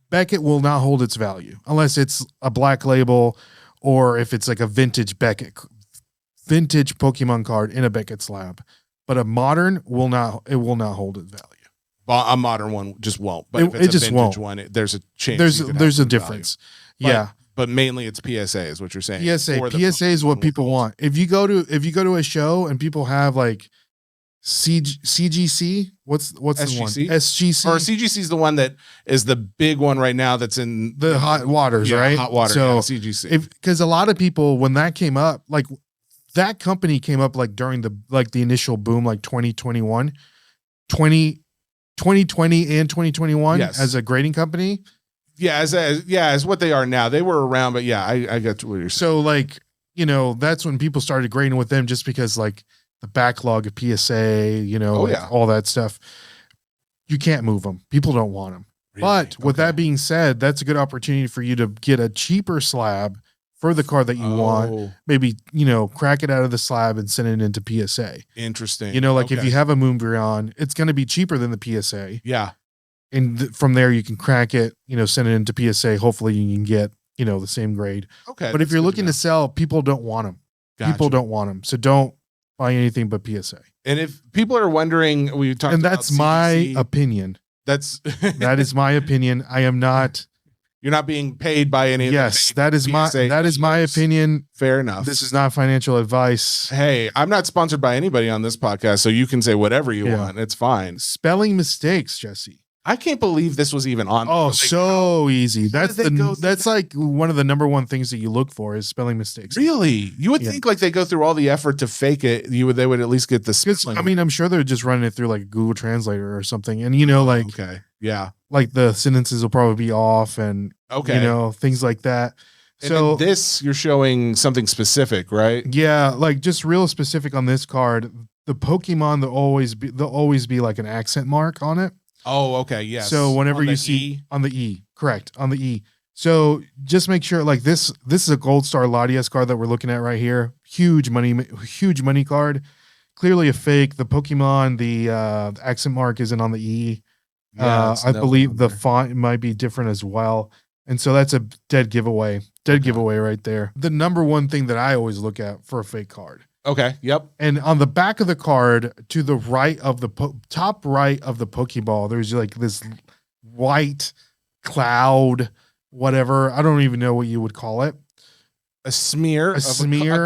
Speaker 2: Beckett will not hold its value unless it's a black label, or if it's like a vintage Pokemon card in a Beckett slab. But a modern will not hold its value.
Speaker 1: A modern one just won't. But if it's
Speaker 2: it just
Speaker 1: a vintage
Speaker 2: won't.
Speaker 1: one, there's a chance.
Speaker 2: There's a difference.
Speaker 1: But mainly it's PSA is what you're saying.
Speaker 2: PSA is what people want. If you go to a show and people have like CGC, what's the one? SGC.
Speaker 1: Or CGC is the one that is the big one right now that's in
Speaker 2: the hot waters, right?
Speaker 1: Hot water.
Speaker 2: So
Speaker 1: CGC.
Speaker 2: Because a lot of people, when that came up, like that company came up like during the initial boom, like 2021, 2020 and 2021
Speaker 1: Yes.
Speaker 2: as a grading company.
Speaker 1: Yeah, as what they are now. They were around, but yeah, I got what you're saying.
Speaker 2: So like, that's when people started grading with them just because like the backlog of PSA, all that stuff. You can't move them. People don't want them.
Speaker 1: Really?
Speaker 2: But with that being said, that's a good opportunity for you to get a cheaper slab for the card that you want. Maybe, crack it out of the slab and send it into PSA.
Speaker 1: Interesting.
Speaker 2: If you have a Moonbreon, it's going to be cheaper than the PSA.
Speaker 1: Yeah.
Speaker 2: And from there, you can crack it, send it into PSA. Hopefully you can get, the same grade.
Speaker 1: Okay.
Speaker 2: But if you're looking to sell, people don't want them.
Speaker 1: Gotcha.
Speaker 2: People don't want them. So don't buy anything but PSA.
Speaker 1: And if people are wondering, we talked
Speaker 2: and
Speaker 1: about
Speaker 2: that's my opinion. That is my opinion. I am not.
Speaker 1: You're not being paid by any.
Speaker 2: Yes, that is my opinion.
Speaker 1: Fair enough.
Speaker 2: This is not financial advice.
Speaker 1: Hey, I'm not sponsored by anybody on this podcast, so you can say whatever you want. It's fine.
Speaker 2: Spelling mistakes, Jesse.
Speaker 1: I can't believe this was even on.
Speaker 2: Oh, so easy. That's like one of the number one things that you look for is spelling mistakes.
Speaker 1: Really? You would think like they go through all the effort to fake it. They would at least get the spelling.
Speaker 2: I mean, I'm sure they're just running it through like a Google Translator or something. And
Speaker 1: okay. Yeah.
Speaker 2: Like the sentences will probably be off and things like that.
Speaker 1: So this, you're showing something specific, right?
Speaker 2: Yeah, like just real specific on this card. The Pokemon, there'll always be like an accent mark on it.
Speaker 1: Oh, okay, yes.
Speaker 2: So whenever you see on the E, correct, on the E. So just make sure, like this is a Gold Star Latias card that we're looking at right here. Huge money card. Clearly a fake. The Pokemon, the accent mark isn't on the E. Yeah, I believe the font might be different as well. And so that's a dead giveaway. Giveaway right there. The number one thing that I always look at for a fake card.
Speaker 1: Okay. Yep.
Speaker 2: And on the back of the card, to the right of the top right of the Pokeball, there's like this white cloud, whatever. I don't even know what you would call it.
Speaker 1: A smear. A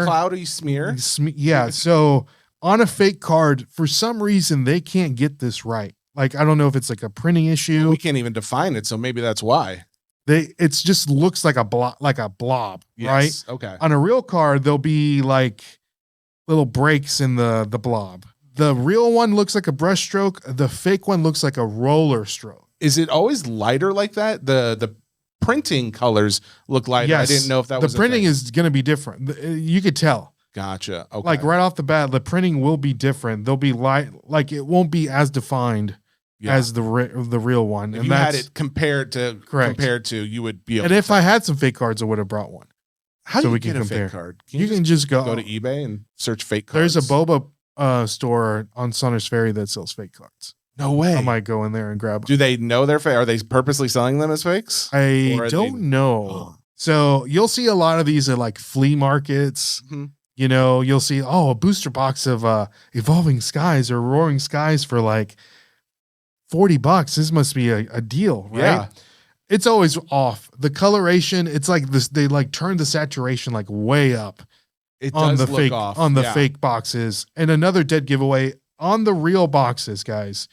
Speaker 1: cloudy smear.
Speaker 2: Yeah. So on a fake card, for some reason, they can't get this right. Like, I don't know if it's like a printing issue.
Speaker 1: We can't even define it, so maybe that's why.
Speaker 2: It just looks like a blob,
Speaker 1: yes.
Speaker 2: Right?
Speaker 1: Okay.
Speaker 2: On a real card, there'll be like little breaks in the blob. The real one looks like a brush stroke. The fake one looks like a roller stroke.
Speaker 1: Is it always lighter like that? The printing colors look lighter.
Speaker 2: Yes.
Speaker 1: I didn't know if that was
Speaker 2: the printing is going to be different. You could tell.
Speaker 1: Gotcha. Okay.
Speaker 2: Like right off the bat, the printing will be different. They'll be light, like it won't be as defined as the real one.
Speaker 1: If you had it compared to, you would be able.
Speaker 2: And if I had some fake cards, I would have brought one.
Speaker 1: How do you get a fake card?
Speaker 2: You can just go
Speaker 1: to eBay and search fake cards.
Speaker 2: There's a boba store on Saunders Ferry that sells fake cards.
Speaker 1: No way.
Speaker 2: I might go in there and grab them.
Speaker 1: Do they know they're fake? Are they purposely selling them as fakes?
Speaker 2: I don't know. Oh. So you'll see a lot of these at like flea markets. Mm-hmm. You'll see, a booster box of Evolving Skies or Roaring Skies for like $40. This must be a deal, right? Yeah. It's always off. The coloration, it's like this. They like turn the saturation like way up.
Speaker 1: It on does
Speaker 2: the
Speaker 1: look
Speaker 2: fake
Speaker 1: off.
Speaker 2: On the fake boxes. And another dead giveaway on the real boxes, guys.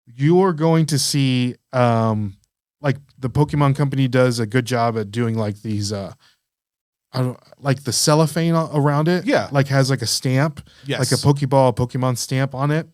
Speaker 2: You're going to see like the Pokemon Company does a good job at doing like these like the cellophane around it.
Speaker 1: Yeah.
Speaker 2: Like has like a stamp.
Speaker 1: Yes.
Speaker 2: Like a Pokemon stamp on it.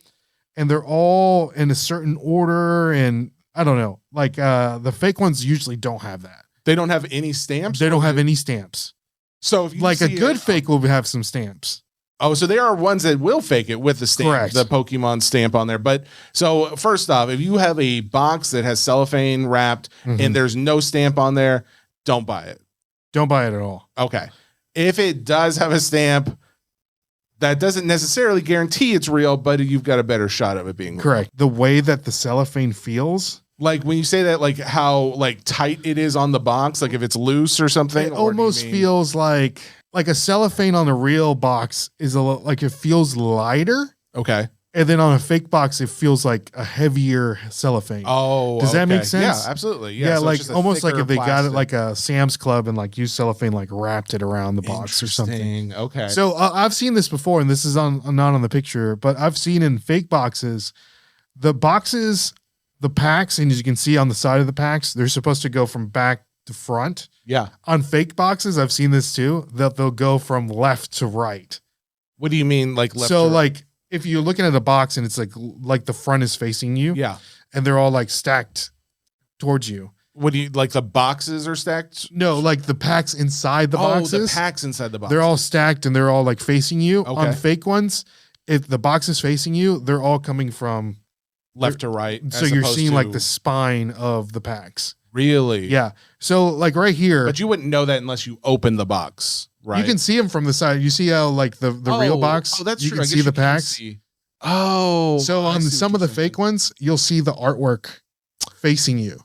Speaker 2: And they're all in a certain order. And I don't know. Like the fake ones usually don't have that.
Speaker 1: They don't have any stamps?
Speaker 2: They don't have any stamps.
Speaker 1: So if you
Speaker 2: like a good fake will have some stamps.
Speaker 1: Oh, so there are ones that will fake it with the stamp,
Speaker 2: correct,
Speaker 1: the Pokemon stamp on there. But so first off, if you have a box that has cellophane wrapped and there's no stamp on there, don't buy it.
Speaker 2: Don't buy it at all.
Speaker 1: Okay. If it does have a stamp, that doesn't necessarily guarantee it's real, but you've got a better shot of it being real.
Speaker 2: Correct. The way that the cellophane feels.
Speaker 1: Like when you say that, like how like tight it is on the box, like if it's loose or something.
Speaker 2: It almost feels like a cellophane on a real box is like it feels lighter.
Speaker 1: Okay.
Speaker 2: And then on a fake box, it feels like a heavier cellophane.
Speaker 1: Oh,
Speaker 2: does that make sense?
Speaker 1: Yeah, absolutely.
Speaker 2: Yeah,
Speaker 1: so
Speaker 2: like almost like if they got it
Speaker 1: plastic.
Speaker 2: like a Sam's Club and like used cellophane, like wrapped it around the box or something.
Speaker 1: Okay.
Speaker 2: So I've seen this before, and this is not on the picture, but I've seen in fake boxes, the packs, and as you can see on the side of the packs, they're supposed to go from back to front.
Speaker 1: Yeah.
Speaker 2: On fake boxes, I've seen this too, that they'll go from left to right.
Speaker 1: What do you mean, like left?
Speaker 2: So like if you're looking at a box and it's like the front is facing you.
Speaker 1: Yeah.
Speaker 2: and they're all like stacked towards you.
Speaker 1: What do you like? The boxes are stacked?
Speaker 2: No, like the packs inside the boxes.
Speaker 1: Oh, the packs inside the boxes.
Speaker 2: They're all stacked and they're all like facing you.
Speaker 1: Okay.
Speaker 2: On fake ones, if the box is facing you, they're all coming from
Speaker 1: left to right.
Speaker 2: So you're seeing like the spine of the packs.
Speaker 1: Really?
Speaker 2: Yeah. So like right here.
Speaker 1: But you wouldn't know that unless you open the box, right?
Speaker 2: You can see them from the side. You see how like the real box.
Speaker 1: Oh, that's
Speaker 2: you
Speaker 1: true.
Speaker 2: can see the packs.
Speaker 1: Oh.
Speaker 2: So on some of the fake ones, you'll see the artwork facing you.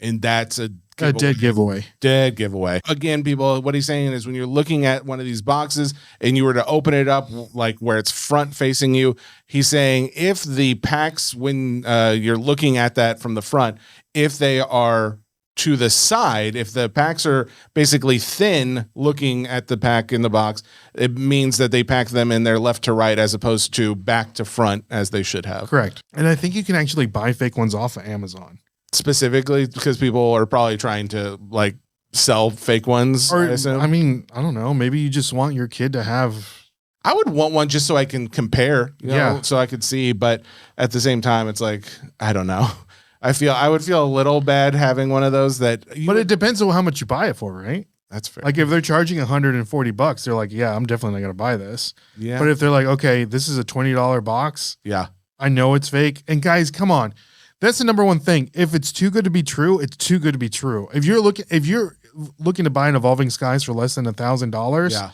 Speaker 1: And that's a
Speaker 2: dead giveaway.
Speaker 1: Dead giveaway. Again, people, what he's saying is when you're looking at one of these boxes and you were to open it up like where it's front facing you, he's saying if the packs, when you're looking at that from the front, if they are to the side, if the packs are basically thin looking at the pack in the box, it means that they pack them in their left to right as opposed to back to front as they should have.
Speaker 2: Correct. And I think you can actually buy fake ones off of Amazon.
Speaker 1: Specifically because people are probably trying to like sell fake ones.
Speaker 2: Or, I mean, I don't know. Maybe you just want your kid to have.
Speaker 1: I would want one just so I can compare, you know, so I could see. But at the same time, it's like, I don't know. I would feel a little bad having one of those but
Speaker 2: it depends on how much you buy it for, right?
Speaker 1: That's fair.
Speaker 2: Like if they're charging $140, they're like, yeah, I'm definitely not going to buy this.
Speaker 1: Yeah.
Speaker 2: But if they're like, okay, this is a $20 box.
Speaker 1: Yeah.
Speaker 2: I know it's fake. And guys, come on. That's the number one thing. If it's too good to be true, it's too good to be true. If you're looking to buy an Evolving Skies for less than $1,000,
Speaker 1: yeah,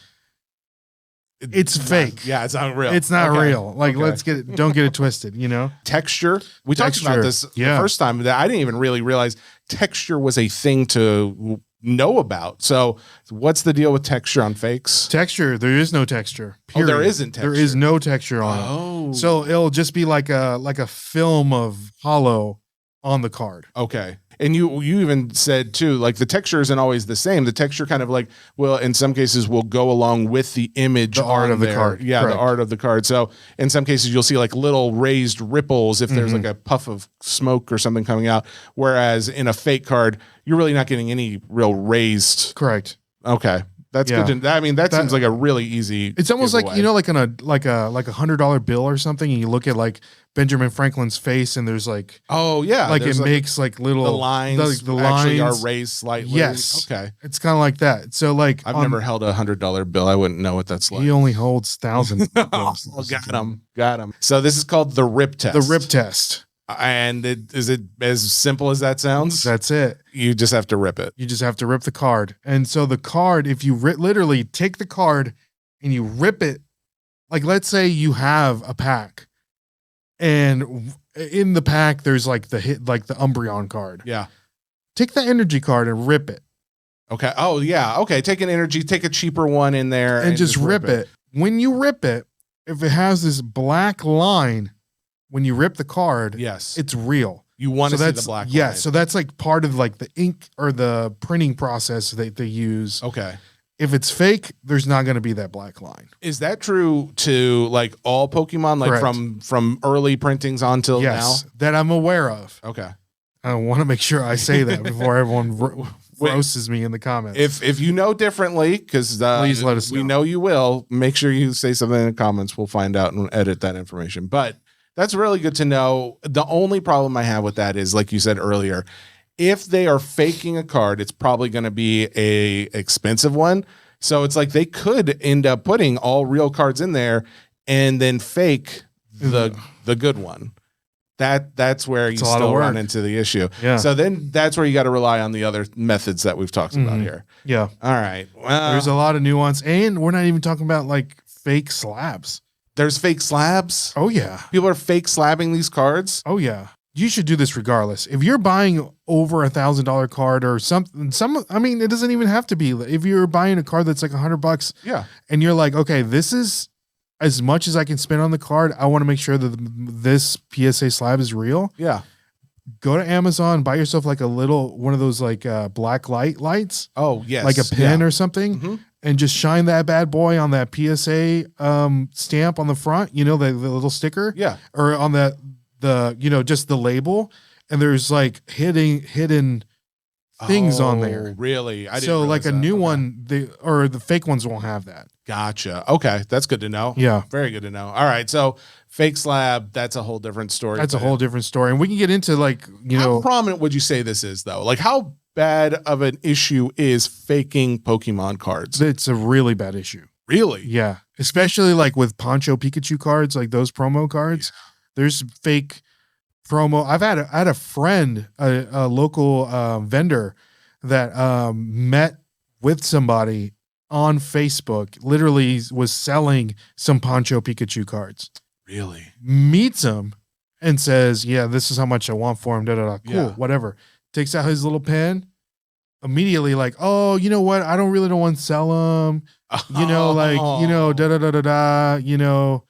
Speaker 2: it's fake.
Speaker 1: Yeah, it's not real.
Speaker 2: It's not real. Like, don't get it twisted, you know?
Speaker 1: Texture. We talked about this the first time that I didn't even really realize texture was a thing to know about. So what's the deal with texture on fakes?
Speaker 2: Texture, there is no texture. Period.
Speaker 1: Oh, there isn't texture.
Speaker 2: There is no texture on it. So it'll just be like a film of hollow on the card.
Speaker 1: Okay. And you even said too, like the texture isn't always the same. The texture kind of like in some cases will go along with the image,
Speaker 2: the art of the card.
Speaker 1: Yeah, correct. The art of the card. So in some cases you'll see like little raised ripples if there's like a puff of smoke or something coming out. Whereas in a fake card, you're really not getting any real raised.
Speaker 2: Correct.
Speaker 1: Okay. That's good to, I mean, that seems like a really easy.
Speaker 2: It's almost
Speaker 1: giveaway.
Speaker 2: like, you know, like on a $100 bill or something, and you look at like Benjamin Franklin's face, and there's like, like it makes like little
Speaker 1: the lines,
Speaker 2: the
Speaker 1: actually
Speaker 2: lines
Speaker 1: are raised slightly.
Speaker 2: Yes.
Speaker 1: Okay.
Speaker 2: It's kind of like that. So like,
Speaker 1: I've never held a $100 bill. I wouldn't know what that's like.
Speaker 2: He only holds thousands.
Speaker 1: Got him. So this is called the rip test.
Speaker 2: The rip test.
Speaker 1: And is it as simple as that sounds?
Speaker 2: That's it.
Speaker 1: You just have to rip it.
Speaker 2: You just have to rip the card. And so the card, if you literally take the card and you rip it, like let's say you have a pack, and in the pack there's like the Umbreon card.
Speaker 1: Yeah.
Speaker 2: Take the energy card and rip it.
Speaker 1: Okay. Oh yeah. Okay. Take a cheaper one in there
Speaker 2: and just rip it. When you rip it, if it has this black line, when you rip the card,
Speaker 1: yes,
Speaker 2: it's real.
Speaker 1: You want to see the black line.
Speaker 2: Yeah, so that's like part of like the ink or the printing process that they use.
Speaker 1: Okay.
Speaker 2: If it's fake, there's not going to be that black line.
Speaker 1: Is that true to like all Pokemon, like from early printings on till now?
Speaker 2: That I'm aware of.
Speaker 1: Okay.
Speaker 2: I want to make sure I say that before everyone roasts me in the comments.
Speaker 1: If you know differently, because
Speaker 2: please let us know.
Speaker 1: We know you will. Make sure you say something in the comments. We'll find out and edit that information. But that's really good to know. The only problem I have with that is, like you said earlier, if they are faking a card, it's probably going to be a expensive one. So it's like they could end up putting all real cards in there and then fake the good one. That's where you still run into the issue.
Speaker 2: Yeah.
Speaker 1: So then that's where you got to rely on the other methods that we've talked about here.
Speaker 2: Yeah.
Speaker 1: All right. Well,
Speaker 2: there's a lot of nuance, and we're not even talking about like fake slabs.
Speaker 1: There's fake slabs.
Speaker 2: Oh yeah.
Speaker 1: People are fake slabbing these cards.
Speaker 2: Oh yeah. You should do this regardless. If you're buying over $1,000 card or something, I mean, it doesn't even have to be. If you're buying a card that's like $100,
Speaker 1: yeah,
Speaker 2: and you're like, okay, this is as much as I can spend on the card. I want to make sure that this PSA slab is real.
Speaker 1: Yeah.
Speaker 2: Go to Amazon, buy yourself like one of those like black lights.
Speaker 1: Oh yes,
Speaker 2: like a pen or something. And just shine that bad boy on that PSA stamp on the front, you know, the little sticker.
Speaker 1: Yeah.
Speaker 2: Or on just the label. And there's like hidden things on there.
Speaker 1: Really? I didn't
Speaker 2: so like a new
Speaker 1: one,
Speaker 2: the fake ones won't have that.
Speaker 1: Gotcha. Okay, that's good to know.
Speaker 2: Yeah.
Speaker 1: Very good to know. All right, so fake slab, that's a whole different story.
Speaker 2: That's a whole different story. And we can get into like,
Speaker 1: how prominent would you say this is though? Like how bad of an issue is faking Pokemon cards?
Speaker 2: It's a really bad issue.
Speaker 1: Really?
Speaker 2: Yeah. Especially like with Poncho Pikachu cards, like those promo cards. Yeah. There's fake promo. I had a friend, a local vendor that met with somebody on Facebook, literally was selling some Poncho Pikachu cards.
Speaker 1: Really?
Speaker 2: Meets him and says, yeah, this is how much I want for him. Da, da, da. Cool, whatever. Takes out his little pen. Immediately like, oh, you know what? I don't want to sell them. You know, like, you know, da, da, da, da, da, you know.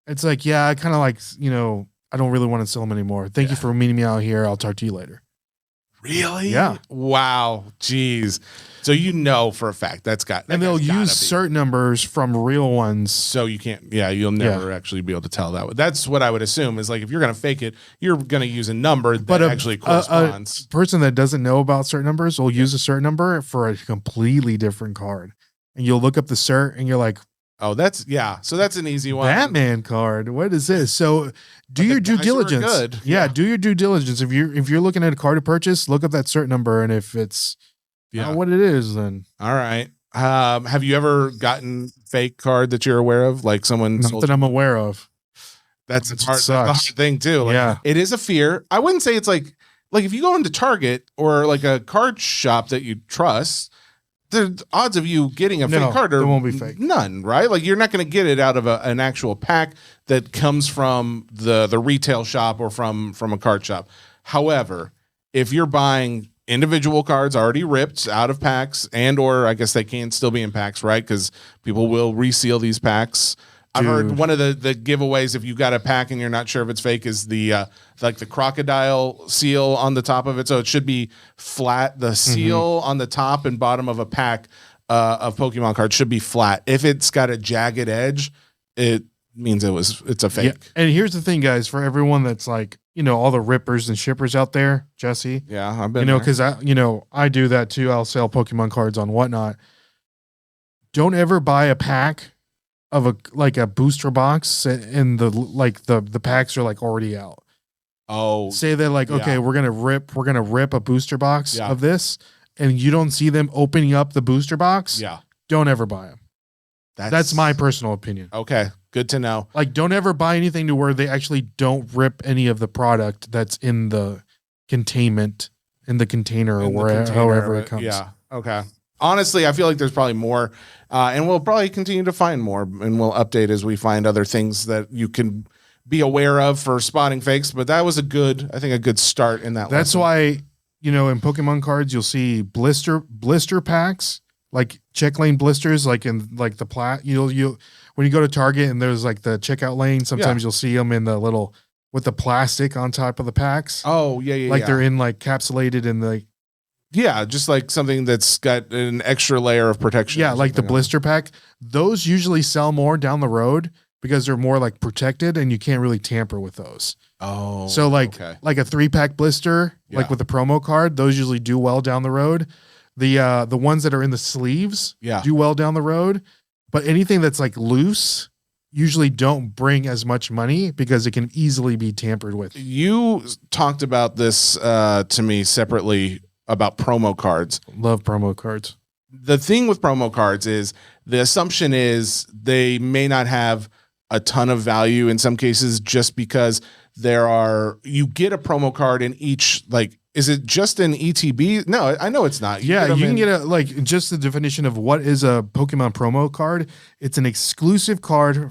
Speaker 2: It's like, yeah, I kind of like, you know, I don't really want to sell them anymore. Thank you for meeting me out here. I'll talk to you later.
Speaker 1: Really?
Speaker 2: Yeah.
Speaker 1: Wow. Jeez. So you know for a fact and
Speaker 2: they'll use certain numbers from real ones.
Speaker 1: So you can't, you'll never actually be able to tell that. That's what I would assume is like, if you're going to fake it, you're going to use a number that actually corresponds.
Speaker 2: A person that doesn't know about certain numbers will use a certain number for a completely different card. And you'll look up the cert and you're like,
Speaker 1: oh, so that's an easy one.
Speaker 2: Batman card. What is this? So do your due diligence. Good. Yeah, do your due diligence. If you're looking at a card to purchase, look up that cert number, and if it's what it is, then
Speaker 1: all right. Have you ever gotten fake card that you're aware of? Like someone
Speaker 2: not that I'm aware of.
Speaker 1: That's a hard thing too. Like, it is a fear. I wouldn't say it's like if you go into Target or like a card shop that you trust, the odds of you getting a fake card
Speaker 2: won't be fake.
Speaker 1: None, right? Like you're not going to get it out of an actual pack that comes from the retail shop or from a card shop. However, if you're buying individual cards already ripped out of packs, and or I guess they can still be in packs, right? Because people will reseal these packs. I've heard one of the giveaways, if you got a pack and you're not sure if it's fake, is the like the crocodile seal on the top of it. So it should be flat. The seal on the top and bottom of a pack of Pokemon cards should be flat. If it's got a jagged edge, it means it's a fake.
Speaker 2: Yeah. And here's the thing, guys, for everyone that's like, you know, all the rippers and shippers out there, Jesse.
Speaker 1: Yeah, I've been
Speaker 2: because I do that too. I'll sell Pokemon cards on whatnot. Don't ever buy a pack of a booster box and the packs are like already out.
Speaker 1: Oh,
Speaker 2: say they're like, okay, we're gonna rip a booster box of this, and you don't see them opening up the booster box.
Speaker 1: Yeah,
Speaker 2: don't ever buy them. That's my personal opinion.
Speaker 1: Okay, good to know.
Speaker 2: Like, don't ever buy anything to where they actually don't rip any of the product that's in the containment, in the container, or however it comes.
Speaker 1: Yeah. Okay. Honestly, I feel like there's probably more, and we'll probably continue to find more, and we'll update as we find other things that you can be aware of for spotting fakes. But that was a good start in that.
Speaker 2: That's why, in Pokemon cards, you'll see blister packs, like check lane blisters, like in like the you when you go to Target and there's like the checkout lane, sometimes you'll see them in the little with the plastic on top of the packs.
Speaker 1: Oh yeah.
Speaker 2: Like they're in like capsulated in the.
Speaker 1: Yeah, just like something that's got an extra layer of protection.
Speaker 2: Yeah, like the blister pack. Those usually sell more down the road because they're more like protected and you can't really tamper with those.
Speaker 1: Oh.
Speaker 2: So like a 3-pack blister, like with a promo card, those usually do well down the road. The ones that are in the sleeves do well down the road. But anything that's like loose usually don't bring as much money because it can easily be tampered with.
Speaker 1: You talked about this to me separately about promo cards.
Speaker 2: Love promo cards.
Speaker 1: The thing with promo cards is the assumption is they may not have a ton of value in some cases just because you get a promo card in each, like, is it just an ETB? No, I know it's not.
Speaker 2: You can get just the definition of what is a Pokemon promo card. It's an exclusive card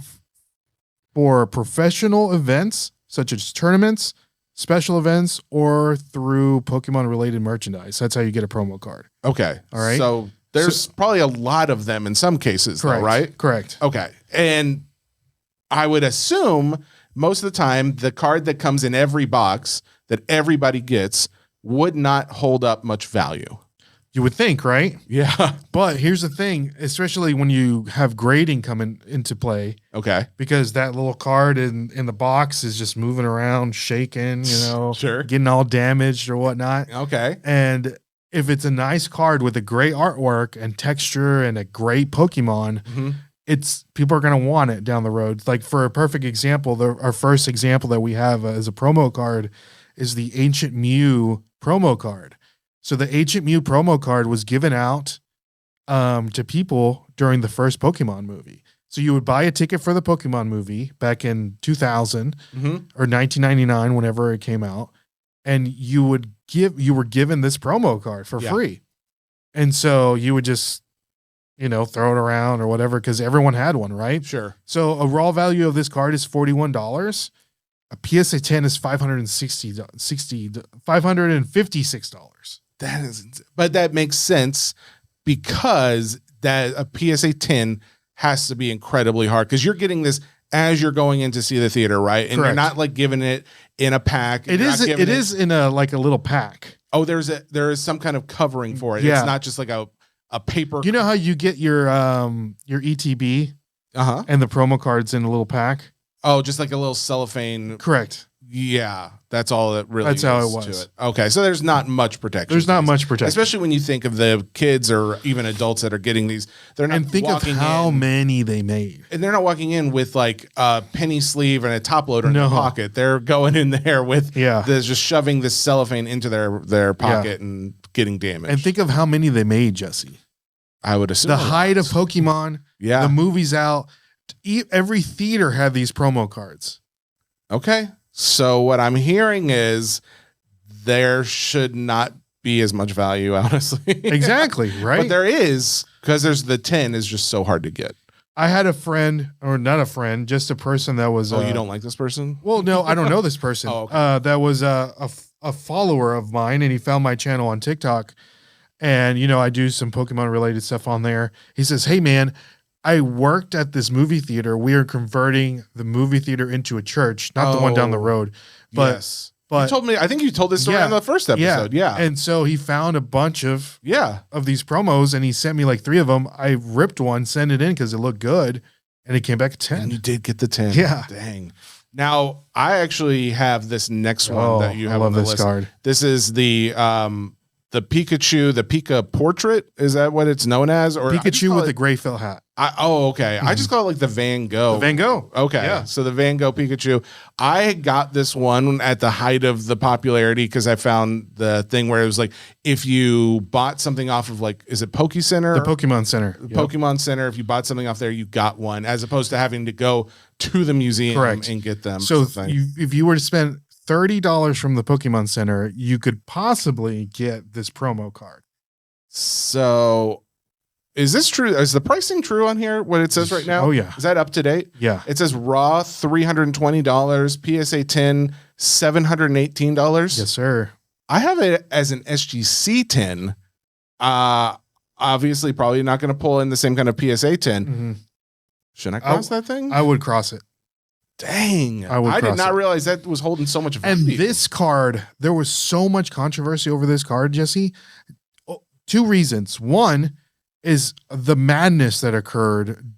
Speaker 2: for professional events such as tournaments, special events, or through Pokemon related merchandise. That's how you get a promo card.
Speaker 1: Okay.
Speaker 2: All right.
Speaker 1: So there's probably a lot of them in some cases, though, right?
Speaker 2: Correct.
Speaker 1: Okay. And I would assume most of the time the card that comes in every box that everybody gets would not hold up much value.
Speaker 2: You would think, right?
Speaker 1: Yeah.
Speaker 2: But here's the thing, especially when you have grading coming into play.
Speaker 1: Okay.
Speaker 2: Because that little card in the box is just moving around, shaking,
Speaker 1: Sure.
Speaker 2: getting all damaged or whatnot.
Speaker 1: Okay.
Speaker 2: And if it's a nice card with a great artwork and texture and a great Pokemon, it's people are going to want it down the road. Like for a perfect example, our first example that we have as a promo card is the Ancient Mew promo card. So the Ancient Mew promo card was given out to people during the first Pokemon movie. So you would buy a ticket for the Pokemon movie back in 2000 or 1999, whenever it came out, and you were given this promo card for free. And so you would just throw it around or whatever because everyone had one, right?
Speaker 1: Sure.
Speaker 2: So a raw value of this card is $41. A PSA 10 is $556.
Speaker 1: But that makes sense because that a PSA 10 has to be incredibly hard because you're getting this as you're going in to see the theater, right? And you're not like giving it in a pack.
Speaker 2: It is in a little pack.
Speaker 1: Oh, there is some kind of covering for it. Yeah. It's not just like a paper.
Speaker 2: You know how you get your ETB and the promo cards in a little pack?
Speaker 1: Oh, just like a little cellophane.
Speaker 2: Correct.
Speaker 1: Yeah, that's all it really.
Speaker 2: That's how it was.
Speaker 1: To it. Okay, so there's not much protection.
Speaker 2: There's not much protection,
Speaker 1: especially when you think of the kids or even adults that are getting these. They're not.
Speaker 2: And think of how many they made.
Speaker 1: And they're not walking in with like a penny sleeve and a top loader in their pocket. They're going in there with just shoving this cellophane into their pocket and getting damaged.
Speaker 2: And think of how many they made, Jesse.
Speaker 1: I would assume
Speaker 2: the height of Pokemon. Yeah, the movie's out. Every theater had these promo cards.
Speaker 1: Okay. So what I'm hearing is there should not be as much value, honestly.
Speaker 2: Exactly, right?
Speaker 1: But there is, because there's the 10 is just so hard to get.
Speaker 2: I had a friend, or not a friend, just a person that was...
Speaker 1: Oh, you don't like this person?
Speaker 2: Well, no, I don't know this person.
Speaker 1: Oh, okay.
Speaker 2: That was a follower of mine, and he found my channel on TikTok. And, I do some Pokemon-related stuff on there. He says, hey, man... I worked at this movie theater. We are converting the movie theater into a church, not the one down the road. But,
Speaker 1: you told me, I think you told this story on the first episode. Yeah.
Speaker 2: And so he found a bunch of these promos and he sent me like 3 of them. I ripped one, sent it in because it looked good. And it came back at 10.
Speaker 1: And you did get the 10.
Speaker 2: Yeah.
Speaker 1: Dang. Now, I actually have this next one that you have on the list.
Speaker 2: Card.
Speaker 1: This is the Pikachu, the Pika portrait. Is that what it's known as? Or
Speaker 2: Pikachu with a gray felt hat.
Speaker 1: Okay. I just call it like the Van Gogh.
Speaker 2: The Van Gogh.
Speaker 1: Okay. Yeah. So the Van Gogh Pikachu. I got this one at the height of the popularity because I found the thing where it was like, if you bought something off of like, is it Poke Center?
Speaker 2: The Pokemon Center.
Speaker 1: Pokemon Center. If you bought something off there, you got one, as opposed to having to go to the museum and get them.
Speaker 2: So if you were to spend $30 from the Pokemon Center, you could possibly get this promo card.
Speaker 1: So is this true? Is the pricing true on here? What it says right now?
Speaker 2: Oh yeah.
Speaker 1: Is that up to date?
Speaker 2: Yeah.
Speaker 1: It says raw $320, PSA 10 $718.
Speaker 2: Yes, sir.
Speaker 1: I have it as an SGC 10. Obviously, probably not going to pull in the same kind of PSA 10.
Speaker 2: Mm-hmm.
Speaker 1: Should I cross that thing?
Speaker 2: I would cross it.
Speaker 1: Dang. I did not realize that was holding so much value.
Speaker 2: And this card, there was so much controversy over this card, Jesse. 2 reasons. One is the madness that occurred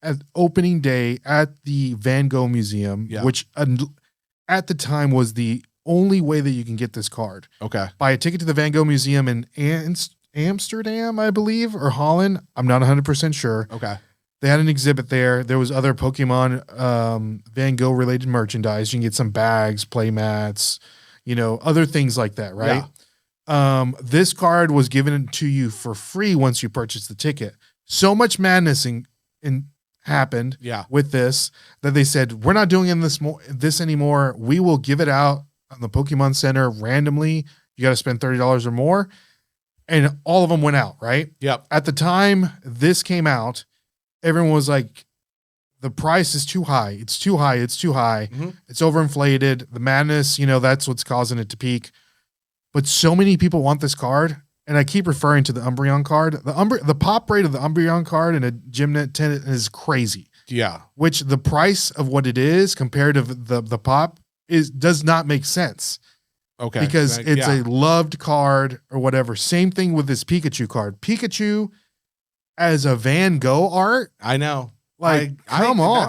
Speaker 2: at opening day at the Van Gogh Museum, which at the time was the only way that you can get this card.
Speaker 1: Okay.
Speaker 2: Buy a ticket to the Van Gogh Museum in Amsterdam, I believe, or Holland. I'm not 100% sure.
Speaker 1: Okay.
Speaker 2: They had an exhibit there. There was other Pokemon Van Gogh related merchandise. You can get some bags, play mats, other things like that, right? Yeah. This card was given to you for free once you purchased the ticket. So much madness happened with this that they said, we're not doing this anymore. We will give it out on the Pokemon Center randomly. You got to spend $30 or more. And all of them went out, right?
Speaker 1: Yep.
Speaker 2: At the time this came out, everyone was like, the price is too high. It's too high. It's too high. Mm-hmm. It's overinflated. The madness, that's what's causing it to peak. But so many people want this card, and I keep referring to the Umbreon card. The pop rate of the Umbreon card in a Gymnet 10 is crazy.
Speaker 1: Yeah.
Speaker 2: Which the price of what it is compared to the pop does not make sense.
Speaker 1: Okay.
Speaker 2: Because it's a loved card or whatever. Same thing with this Pikachu card. Pikachu as a Van Gogh art.
Speaker 1: I know.
Speaker 2: Like, come on.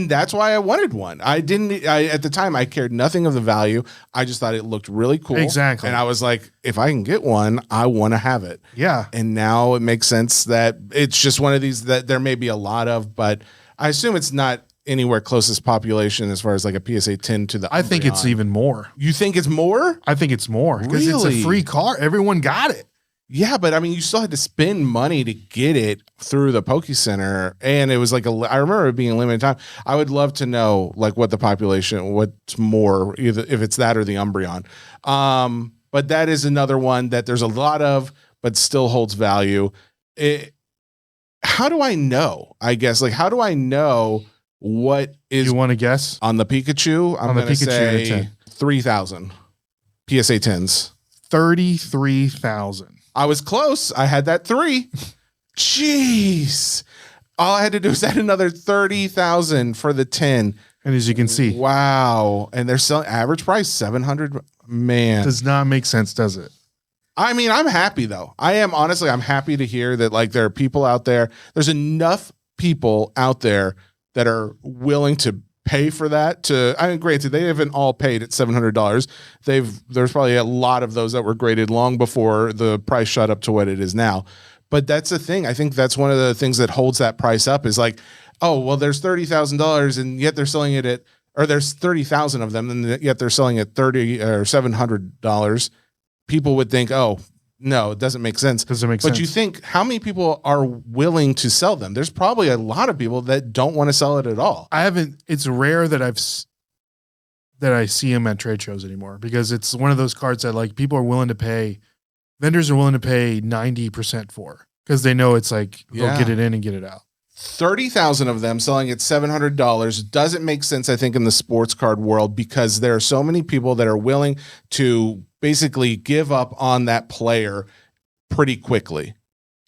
Speaker 1: That's why I wanted one. At the time I cared nothing of the value. I just thought it looked really cool.
Speaker 2: Exactly.
Speaker 1: And I was like, if I can get one, I want to have it.
Speaker 2: Yeah.
Speaker 1: And now it makes sense that it's just one of these that there may be a lot of, but I assume it's not anywhere closest population as far as like a PSA 10 to the
Speaker 2: I think it's
Speaker 1: Umbreon.
Speaker 2: even more.
Speaker 1: You think it's more?
Speaker 2: I think it's more because it's
Speaker 1: Really?
Speaker 2: a free car. Everyone got it.
Speaker 1: Yeah, but I mean, you still had to spend money to get it through the Poke Center, and it was like I remember it being a limited time. I would love to know like what the population, what's more, either if it's that or the Umbreon. But that is another one that there's a lot of, but still holds value. How do I know? I guess like how do I know what is?
Speaker 2: You want to guess
Speaker 1: On the Pikachu? I'm going to say 3,000 PSA 10s.
Speaker 2: 33,000.
Speaker 1: I was close. I had that 3. Jeez. All I had to do was add another 30,000 for the 10.
Speaker 2: And as you can see,
Speaker 1: Wow. And they're selling average price 700. Man.
Speaker 2: does not make sense, does it?
Speaker 1: I mean, I'm happy though. I'm happy to hear that like there are people out there. There's enough people out there that are willing to pay for that. I mean, granted, they haven't all paid at $700. There's probably a lot of those that were graded long before the price shot up to what it is now. But that's the thing. I think that's one of the things that holds that price up is like, oh, well, there's $30,000 and yet they're selling it or there's 30,000 of them and yet they're selling at $30 or $700. People would think, oh, no, it doesn't make sense.
Speaker 2: Doesn't make sense.
Speaker 1: But you think how many people are willing to sell them? There's probably a lot of people that don't want to sell it at all.
Speaker 2: It's rare that I see them at trade shows anymore because it's one of those cards that like vendors are willing to pay 90% for because they know it's like they'll get it in and get it out.
Speaker 1: 30,000 of them selling at $700 doesn't make sense, I think, in the sports card world because there are so many people that are willing to basically give up on that player pretty quickly.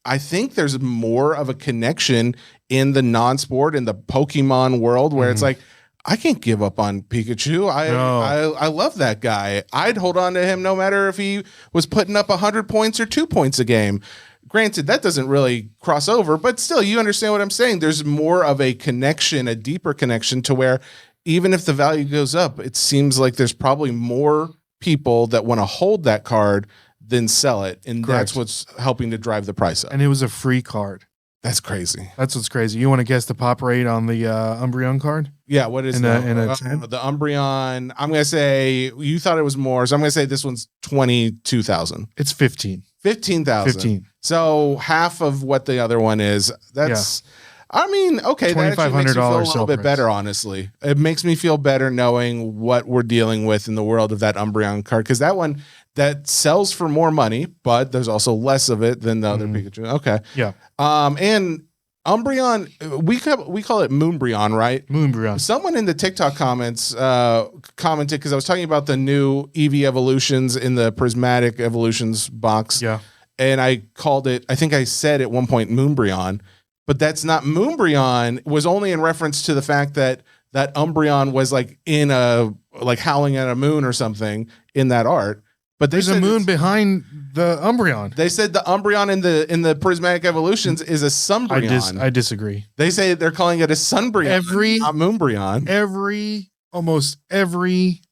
Speaker 1: I think there's more of a connection in the non-sport, in the Pokemon world where it's like, I can't give up on Pikachu. I love that guy. I'd hold on to him no matter if he was putting up 100 points or 2 points a game. Granted, that doesn't really cross over, but still, you understand what I'm saying. There's more of a connection, a deeper connection to where even if the value goes up, it seems like there's probably more people that want to hold that card than sell it. And
Speaker 2: Correct.
Speaker 1: That's what's helping to drive the price up.
Speaker 2: And it was a free card.
Speaker 1: That's crazy.
Speaker 2: That's what's crazy. You want to guess the pop rate on the Umbreon card?
Speaker 1: Yeah, what is
Speaker 2: the 10?
Speaker 1: The Umbreon? I'm going to say, you thought it was more, so I'm going to say this one's 22,000.
Speaker 2: It's 15.
Speaker 1: 15,000.
Speaker 2: 15.
Speaker 1: So half of what the other one is. That's, I mean, okay, that actually makes me feel a little bit better, honestly. It makes me feel better knowing what we're dealing with in the world of that Umbreon card, because that one, that sells for more money, but there's also less of it than the other Pikachu. Okay.
Speaker 2: Yeah.
Speaker 1: And Umbreon, we call it Moonbreon, right?
Speaker 2: Moonbreon.
Speaker 1: Someone in the TikTok comments commented, because I was talking about the new EV evolutions in the Prismatic Evolutions box.
Speaker 2: Yeah.
Speaker 1: And I called it, I think I said at one point Moonbreon, but that's not Moonbreon. It was only in reference to the fact that Umbreon was like in howling at a moon or something in that art. But
Speaker 2: there's a moon behind the Umbreon.
Speaker 1: They said the Umbreon in the Prismatic Evolutions is a Sunbreon.
Speaker 2: I disagree.
Speaker 1: They say they're calling it a Sunbreon, not Moonbreon.
Speaker 2: Almost every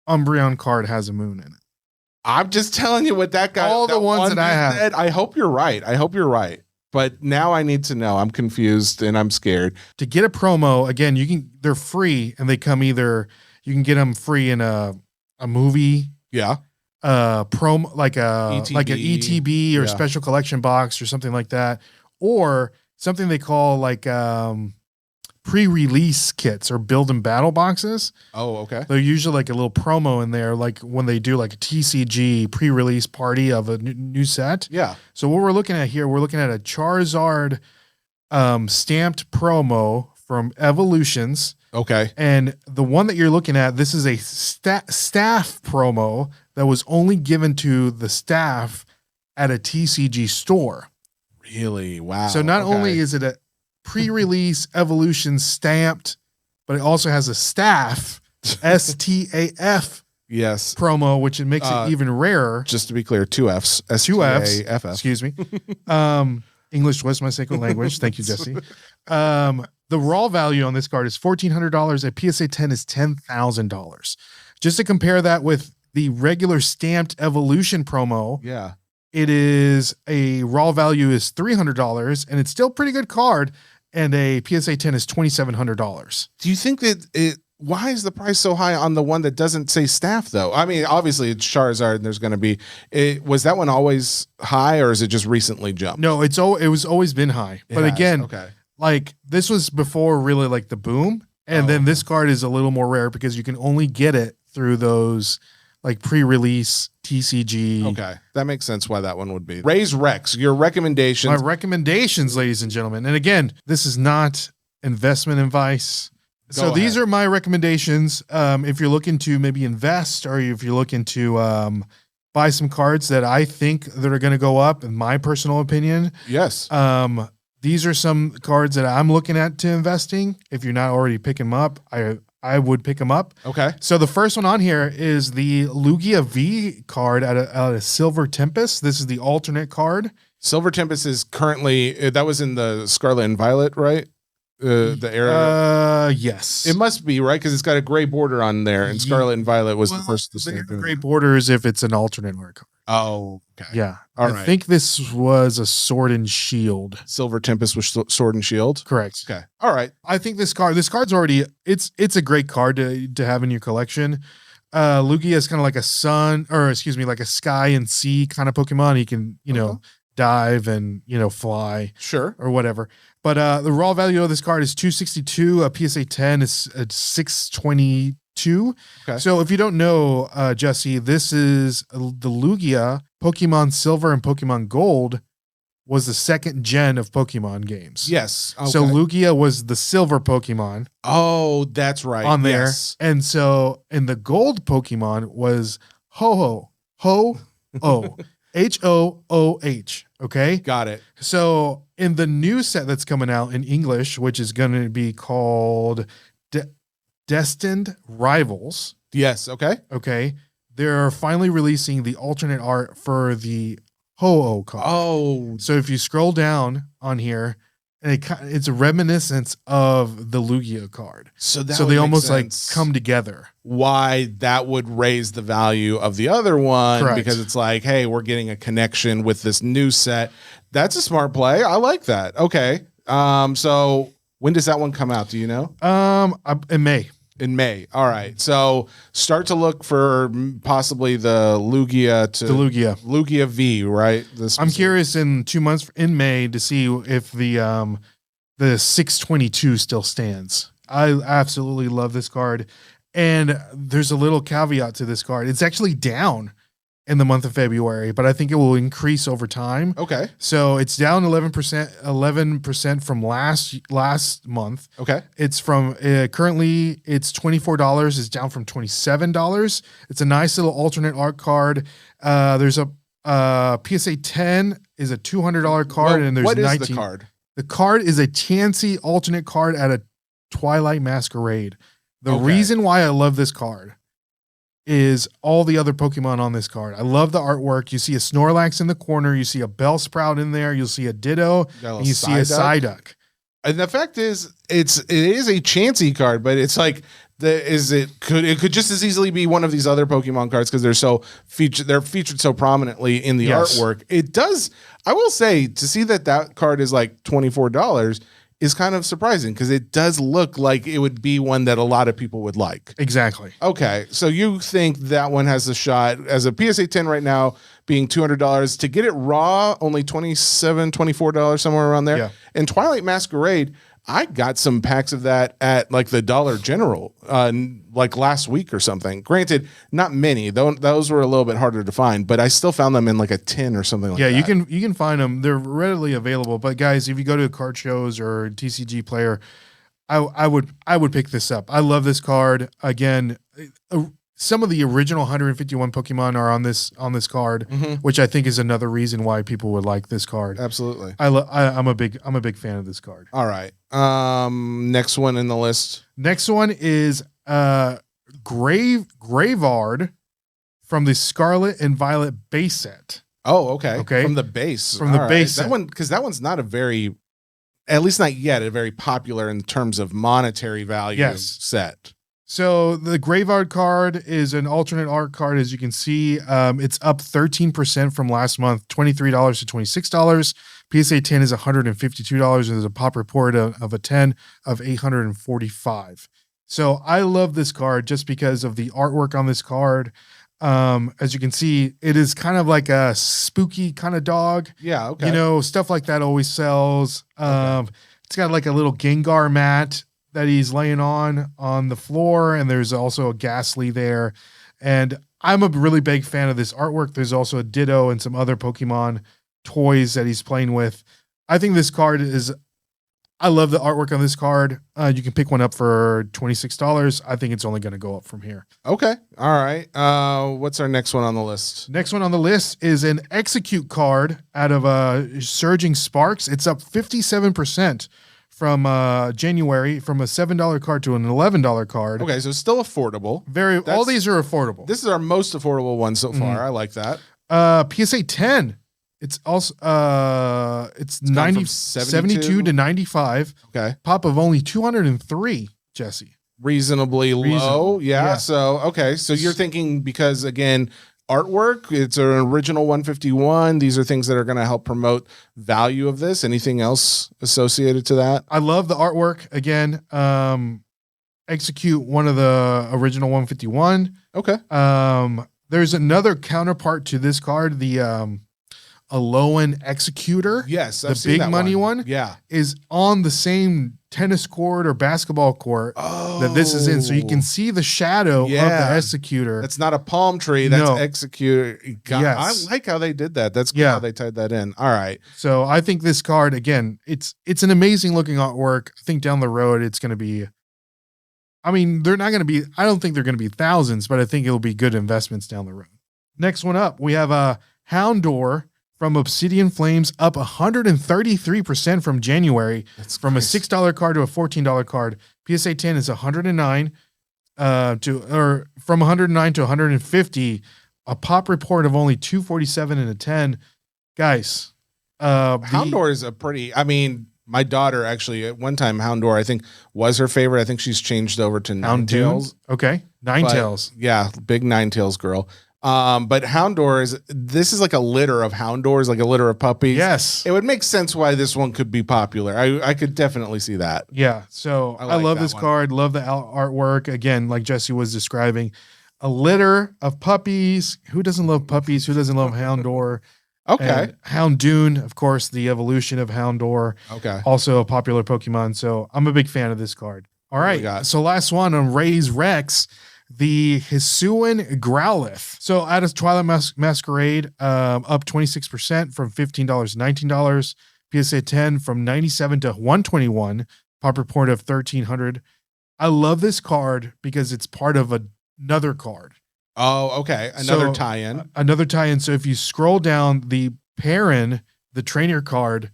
Speaker 2: Umbreon card has a moon in it.
Speaker 1: I'm just telling you what that guy.
Speaker 2: All the ones that I have.
Speaker 1: Said. I hope you're right. But now I need to know. I'm confused and I'm scared.
Speaker 2: To get a promo, again, they're free and they come you can get them free in a movie.
Speaker 1: Yeah.
Speaker 2: Promo like an ETB or
Speaker 1: yeah.
Speaker 2: special collection box or something like that, or something they call like pre-release kits or build and battle boxes.
Speaker 1: Oh, okay.
Speaker 2: They're usually like a little promo in there, like when they do like a TCG pre-release party of a new set.
Speaker 1: Yeah.
Speaker 2: So what we're looking at here, we're looking at a Charizard stamped promo from Evolutions.
Speaker 1: Okay.
Speaker 2: And the one that you're looking at, this is a staff promo that was only given to the staff at a TCG store.
Speaker 1: Really? Wow.
Speaker 2: So not only is it a pre-release Evolution stamped, but it also has a staff, STAF
Speaker 1: yes
Speaker 2: promo, which makes it even rarer.
Speaker 1: Just to be clear, 2 Fs.
Speaker 2: Two Fs.
Speaker 1: STAFF.
Speaker 2: Excuse me. English was my second language. Thank you, Jesse. The raw value on this card is $1,400. A PSA 10 is $10,000. Just to compare that with the regular stamped evolution promo,
Speaker 1: Yeah,
Speaker 2: it is a raw value is $300, and it's still a pretty good card. And a PSA 10 is $2,700.
Speaker 1: do you think that why is the price so high on the one that doesn't say staff though? I mean, obviously it's Charizard and there's going to be, was that one always high or is it just recently jumped?
Speaker 2: No, it was always been high. But again,
Speaker 1: okay.
Speaker 2: like this was before really like the boom. And then this card is a little more rare because you can only get it through those like pre-release TCG.
Speaker 1: Okay. That makes sense why that one would be. Ray's Reqs, your recommendations.
Speaker 2: My recommendations, ladies and gentlemen. And again, this is not investment advice. So these are my recommendations. If you're looking to maybe invest or if you're looking to buy some cards that I think that are going to go up, in my personal opinion.
Speaker 1: Yes.
Speaker 2: These are some cards that I'm looking at to investing. If you're not already picking them up, I would pick them up.
Speaker 1: Okay.
Speaker 2: So the first one on here is the Lugia V card out of Silver Tempest. This is the alternate card.
Speaker 1: Silver Tempest is currently, that was in the Scarlet and Violet, right? The era.
Speaker 2: Yes.
Speaker 1: It must be, right? Because it's got a gray border on there, and Scarlet and Violet was the first to
Speaker 2: They have
Speaker 1: stand.
Speaker 2: gray borders if it's an alternate card.
Speaker 1: Oh, okay.
Speaker 2: Yeah.
Speaker 1: All
Speaker 2: I
Speaker 1: right.
Speaker 2: think this was a Sword and Shield.
Speaker 1: Silver Tempest was Sword and Shield.
Speaker 2: Correct.
Speaker 1: Okay. All right.
Speaker 2: I think this card's already, it's a great card to have in your collection. Lugia is kind of like a sun, or excuse me, like a sky and sea kind of Pokemon. He can, dive and, fly.
Speaker 1: Sure.
Speaker 2: Or whatever. But the raw value of this card is $262. A PSA 10 is $622.
Speaker 1: Okay.
Speaker 2: So if you don't know, Jesse, this is the Lugia. Pokemon Silver and Pokemon Gold was the second gen of Pokemon games.
Speaker 1: Yes. Okay.
Speaker 2: So Lugia was the silver Pokemon.
Speaker 1: Oh, that's right.
Speaker 2: On there.
Speaker 1: Yes.
Speaker 2: And so in the gold Pokemon was Ho-Oh. Ho-Oh. H-O-O-H. Okay.
Speaker 1: Got it.
Speaker 2: So in the new set that's coming out in English, which is going to be called Destined Rivals.
Speaker 1: Yes. Okay.
Speaker 2: Okay. They're finally releasing the alternate art for the Ho-Oh card.
Speaker 1: Oh.
Speaker 2: So if you scroll down on here, and it's a reminiscence of the Lugia card.
Speaker 1: So
Speaker 2: they almost like come together.
Speaker 1: Why that would raise the value of the other one.
Speaker 2: Correct.
Speaker 1: Because it's like, hey, we're getting a connection with this new set. That's a smart play. I like that. Okay. So when does that one come out? Do you know?
Speaker 2: In May.
Speaker 1: In May. All right. So start to look for possibly the Lugia Lugia V, right?
Speaker 2: I'm curious in 2 months in May to see if the 622 still stands. I absolutely love this card. And there's a little caveat to this card. It's actually down in the month of February, but I think it will increase over time.
Speaker 1: Okay.
Speaker 2: So it's down 11% from last month.
Speaker 1: Okay.
Speaker 2: It's from currently it's $24. It's down from $27. It's a nice little alternate art card. There's a PSA 10 is a $200 card, and there's
Speaker 1: what is
Speaker 2: 19.
Speaker 1: the card?
Speaker 2: The card is a Chansey alternate card at a Twilight Masquerade. The reason why I love this card is all the other Pokemon on this card. I love the artwork. You see a Snorlax in the corner. You see a Bellsprout in there. You'll see a Ditto. And you see a Psyduck.
Speaker 1: And the fact is, it is a Chansey card, but it's like it could just as easily be one of these other Pokemon cards because they're featured so prominently in the artwork. It does. I will say to see that card is like $24 is kind of surprising because it does look like it would be one that a lot of people would like.
Speaker 2: Exactly.
Speaker 1: Okay. So you think that one has a shot as a PSA 10 right now being $200 to get it raw, only $27, $24, somewhere around there. Yeah. And Twilight Masquerade, I got some packs of that at like the Dollar General, like last week or something. Granted, not many. Those were a little bit harder to find, but I still found them in like a 10 or something like that.
Speaker 2: Yeah, you can find them. They're readily available. But guys, if you go to card shows or TCG Player, I would pick this up. I love this card. Again, some of the original 151 Pokemon are on this card, which I think is another reason why people would like this card.
Speaker 1: Absolutely.
Speaker 2: I'm a big fan of this card.
Speaker 1: All right. Next one in the list.
Speaker 2: Next one is Graveyard from the Scarlet and Violet base set.
Speaker 1: Oh, okay.
Speaker 2: Okay.
Speaker 1: From the base.
Speaker 2: From the base
Speaker 1: That
Speaker 2: set.
Speaker 1: one, because that one's not a very, at least not yet, a very popular in terms of monetary value set.
Speaker 2: So the Graveyard card is an alternate art card. As you can see, it's up 13% from last month, $23 to $26. PSA 10 is $152. And there's a pop report of a 10 of $845. So I love this card just because of the artwork on this card. As you can see, it is kind of like a spooky kind of dog.
Speaker 1: Yeah, okay.
Speaker 2: You know, stuff like that always sells. It's got like a little Gengar mat that he's laying on the floor, and there's also a Ghastly there. And I'm a really big fan of this artwork. There's also a Ditto and some other Pokemon toys that he's playing with. I think this card is, I love the artwork on this card. You can pick one up for $26. I think it's only going to go up from here.
Speaker 1: Okay. All right. What's our next one on the list?
Speaker 2: Next one on the list is an Execute card out of Surging Sparks. It's up 57% from January, from a $7 card to an $11 card.
Speaker 1: Okay, so still affordable.
Speaker 2: All these are affordable.
Speaker 1: This is our most affordable one so far. I like that.
Speaker 2: PSA 10. It's also it's 72 to 95.
Speaker 1: Okay.
Speaker 2: Pop of only 203, Jesse.
Speaker 1: Reasonably low. Yeah. So okay. So you're thinking, because again, artwork, it's an original 151. These are things that are going to help promote value of this. Anything else associated to that?
Speaker 2: I love the artwork. Again, Execute, one of the original 151.
Speaker 1: Okay.
Speaker 2: There's another counterpart to this card, the Alolan Executor.
Speaker 1: Yes,
Speaker 2: the big money one.
Speaker 1: Yeah,
Speaker 2: is on the same tennis court or basketball court that this is in, so you can see the shadow of the Executor.
Speaker 1: That's not a palm tree. That's Executor.
Speaker 2: Yes.
Speaker 1: I like how they did that. That's cool how they tied that in. All right.
Speaker 2: So I think this card, again, it's an amazing looking artwork. I think down the road it's going to be, I mean, they're not going to be, I don't think they're going to be thousands, but I think it'll be good investments down the road. Next one up, we have a Houndour from Obsidian Flames, up 133% from January.
Speaker 1: That's
Speaker 2: from
Speaker 1: crazy.
Speaker 2: a $6 card to a $14 card. PSA 10 is 109 from 109 to 150. A pop report of only 247 and a 10. Guys,
Speaker 1: Houndour is a pretty, I mean, my daughter actually at one time, Houndour, I think, was her favorite. I think she's changed over to Ninetales.
Speaker 2: Okay. Ninetales.
Speaker 1: Yeah, big Ninetales girl. But Houndour this is like a litter of Houndours, like a litter of puppies.
Speaker 2: Yes.
Speaker 1: It would make sense why this one could be popular. I could definitely see that.
Speaker 2: Yeah. So I love this card. Love the artwork. Again, like Jesse was describing, a litter of puppies. Who doesn't love puppies? Who doesn't love Houndour?
Speaker 1: Okay.
Speaker 2: And Houndour, of course, the evolution of Houndour.
Speaker 1: Okay.
Speaker 2: Also a popular Pokemon. So I'm a big fan of this card. All right. So last one on Ray's Reqs, the Hisuian Growlithe. So out of Twilight Masquerade, up 26% from $15 to $19. PSA 10 from 97 to 121. Pop report of 1300. I love this card because it's part of another card.
Speaker 1: Oh, okay. Another tie-in.
Speaker 2: Another tie-in. So if you scroll down, the Perrin, the trainer card,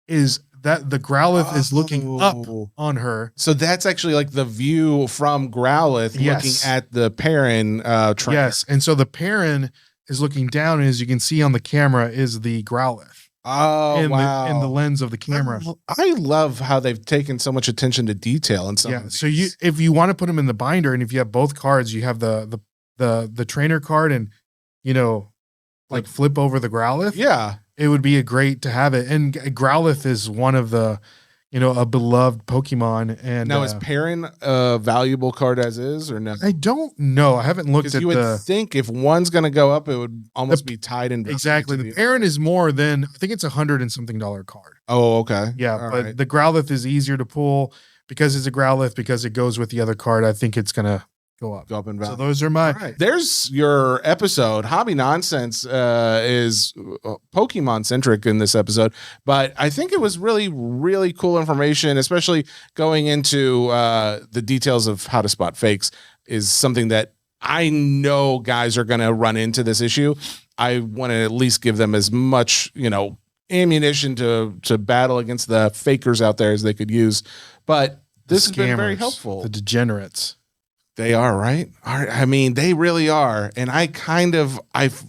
Speaker 2: is that the Growlithe is looking up on her.
Speaker 1: So that's actually like the view from Growlithe looking at the Perrin trainer.
Speaker 2: Yes. And so the Perrin is looking down, and as you can see on the camera is the Growlithe.
Speaker 1: Oh, wow.
Speaker 2: In the lens of the camera.
Speaker 1: I love how they've taken so much attention to detail and some.
Speaker 2: Yeah. So if you want to put them in the binder, and if you have both cards, you have the trainer card, and like flip over the Growlithe.
Speaker 1: Yeah.
Speaker 2: It would be great to have it. And Growlithe is one of the, a beloved Pokemon. And
Speaker 1: now is Perrin a valuable card as is, or no?
Speaker 2: I don't know. I haven't looked at
Speaker 1: you would think if one's going to go up, it would almost be tied in.
Speaker 2: Exactly. The Perrin is more than, I think it's $100 and something card.
Speaker 1: Oh, okay.
Speaker 2: Yeah. But the Growlithe is easier to pull because it's a Growlithe, because it goes with the other card. I think it's going to go up in value. So those are my.
Speaker 1: There's your episode. Hobby Nonsense is Pokemon centric in this episode, but I think it was really, really cool information, especially going into the details of how to spot fakes is something that I know guys are going to run into this issue. I want to at least give them as much, ammunition to battle against the fakers out there as they could use. But this has been very helpful.
Speaker 2: The degenerates.
Speaker 1: They are, right? I mean, they really are. And I
Speaker 2: The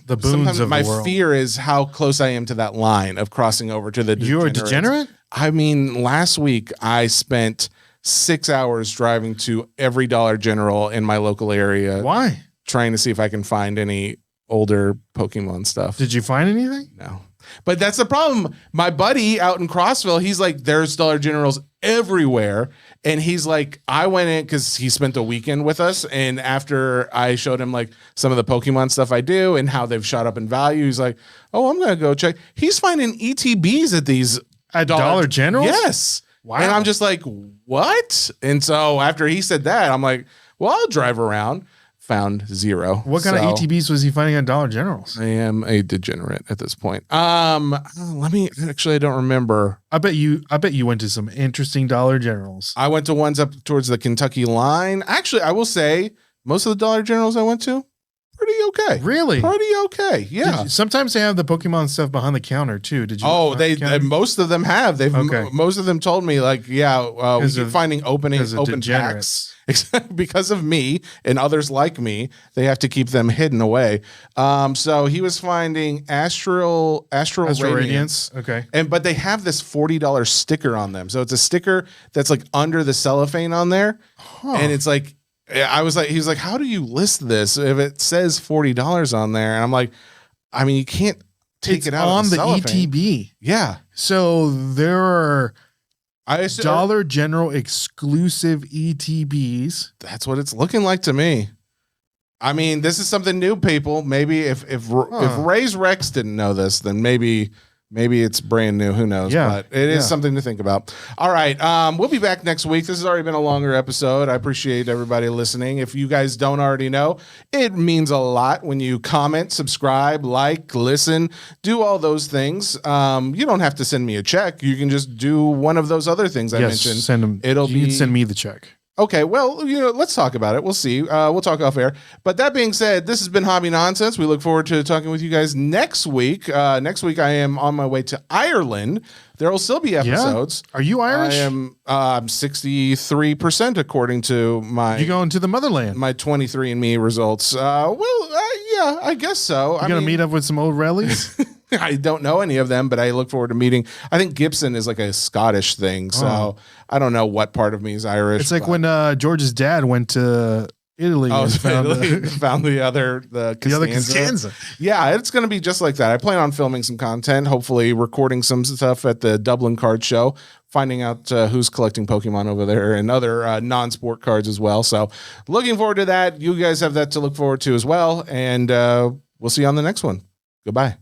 Speaker 2: boons
Speaker 1: sometimes
Speaker 2: of
Speaker 1: my
Speaker 2: the world.
Speaker 1: fear is how close I am to that line of crossing over to the
Speaker 2: You're a degenerate?
Speaker 1: I mean, last week I spent 6 hours driving to every Dollar General in my local area.
Speaker 2: Why?
Speaker 1: Trying to see if I can find any older Pokemon stuff.
Speaker 2: Did you find anything?
Speaker 1: No. But that's the problem. My buddy out in Crossville, he's like, there's Dollar Generals everywhere. And he's like, I went in because he spent a weekend with us. And after I showed him like some of the Pokemon stuff I do and how they've shot up in value, he's like, oh, I'm going to go check. He's finding ETBs at these
Speaker 2: Dollar Generals?
Speaker 1: Yes.
Speaker 2: Wow.
Speaker 1: And I'm just like, what? And so after he said that, I'm like, well, I'll drive around. Found zero.
Speaker 2: What kind of ETBs was he finding at Dollar Generals?
Speaker 1: I am a degenerate at this point. I don't remember.
Speaker 2: I bet you went to some interesting Dollar Generals.
Speaker 1: I went to ones up towards the Kentucky line. Actually, I will say most of the Dollar Generals I went to, pretty okay.
Speaker 2: Really?
Speaker 1: Pretty okay. Yeah.
Speaker 2: Sometimes they have the Pokemon stuff behind the counter too. Did you?
Speaker 1: Oh, most of them have. Most of them told me like, yeah, we keep finding open packs. Because of me and others like me, they have to keep them hidden away. So he was finding Astral Radiance.
Speaker 2: Okay.
Speaker 1: But they have this $40 sticker on them. So it's a sticker that's like under the cellophane on there. Huh. And it's like, he's like, how do you list this if it says $40 on there? And I'm like, I mean, you can't take it out
Speaker 2: on
Speaker 1: of
Speaker 2: the
Speaker 1: cellophane.
Speaker 2: ETB.
Speaker 1: Yeah.
Speaker 2: So there are Dollar General exclusive ETBs.
Speaker 1: That's what it's looking like to me. I mean, this is something new, people. Maybe if Ray's Reqs didn't know this, then maybe it's brand new. Who knows?
Speaker 2: Yeah.
Speaker 1: But it is something to think about. All right. We'll be back next week. This has already been a longer episode. I appreciate everybody listening. If you guys don't already know, it means a lot when you comment, subscribe, like, listen, do all those things. You don't have to send me a check. You can just do one of those other things I mentioned.
Speaker 2: Send them. You can send me the check.
Speaker 1: Okay, well, let's talk about it. We'll see. We'll talk off air. But that being said, this has been Hobby Nonsense. We look forward to talking with you guys next week. Next week, I am on my way to Ireland. There will still be episodes.
Speaker 2: Yeah. Are you Irish?
Speaker 1: I am 63% according to my...
Speaker 2: You going to the motherland?
Speaker 1: My 23andMe results. Yeah, I guess so.
Speaker 2: You going to meet up with some old rallies?
Speaker 1: I don't know any of them, but I look forward to meeting. I think Gibson is like a Scottish thing, so I don't know what part of me is Irish.
Speaker 2: It's like when George's dad went to Italy and found
Speaker 1: the other Costanza. Yeah, it's going to be just like that. I plan on filming some content, hopefully recording some stuff at the Dublin Card Show, finding out who's collecting Pokemon over there and other non-sport cards as well. So looking forward to that. You guys have that to look forward to as well, and we'll see you on the next one. Goodbye.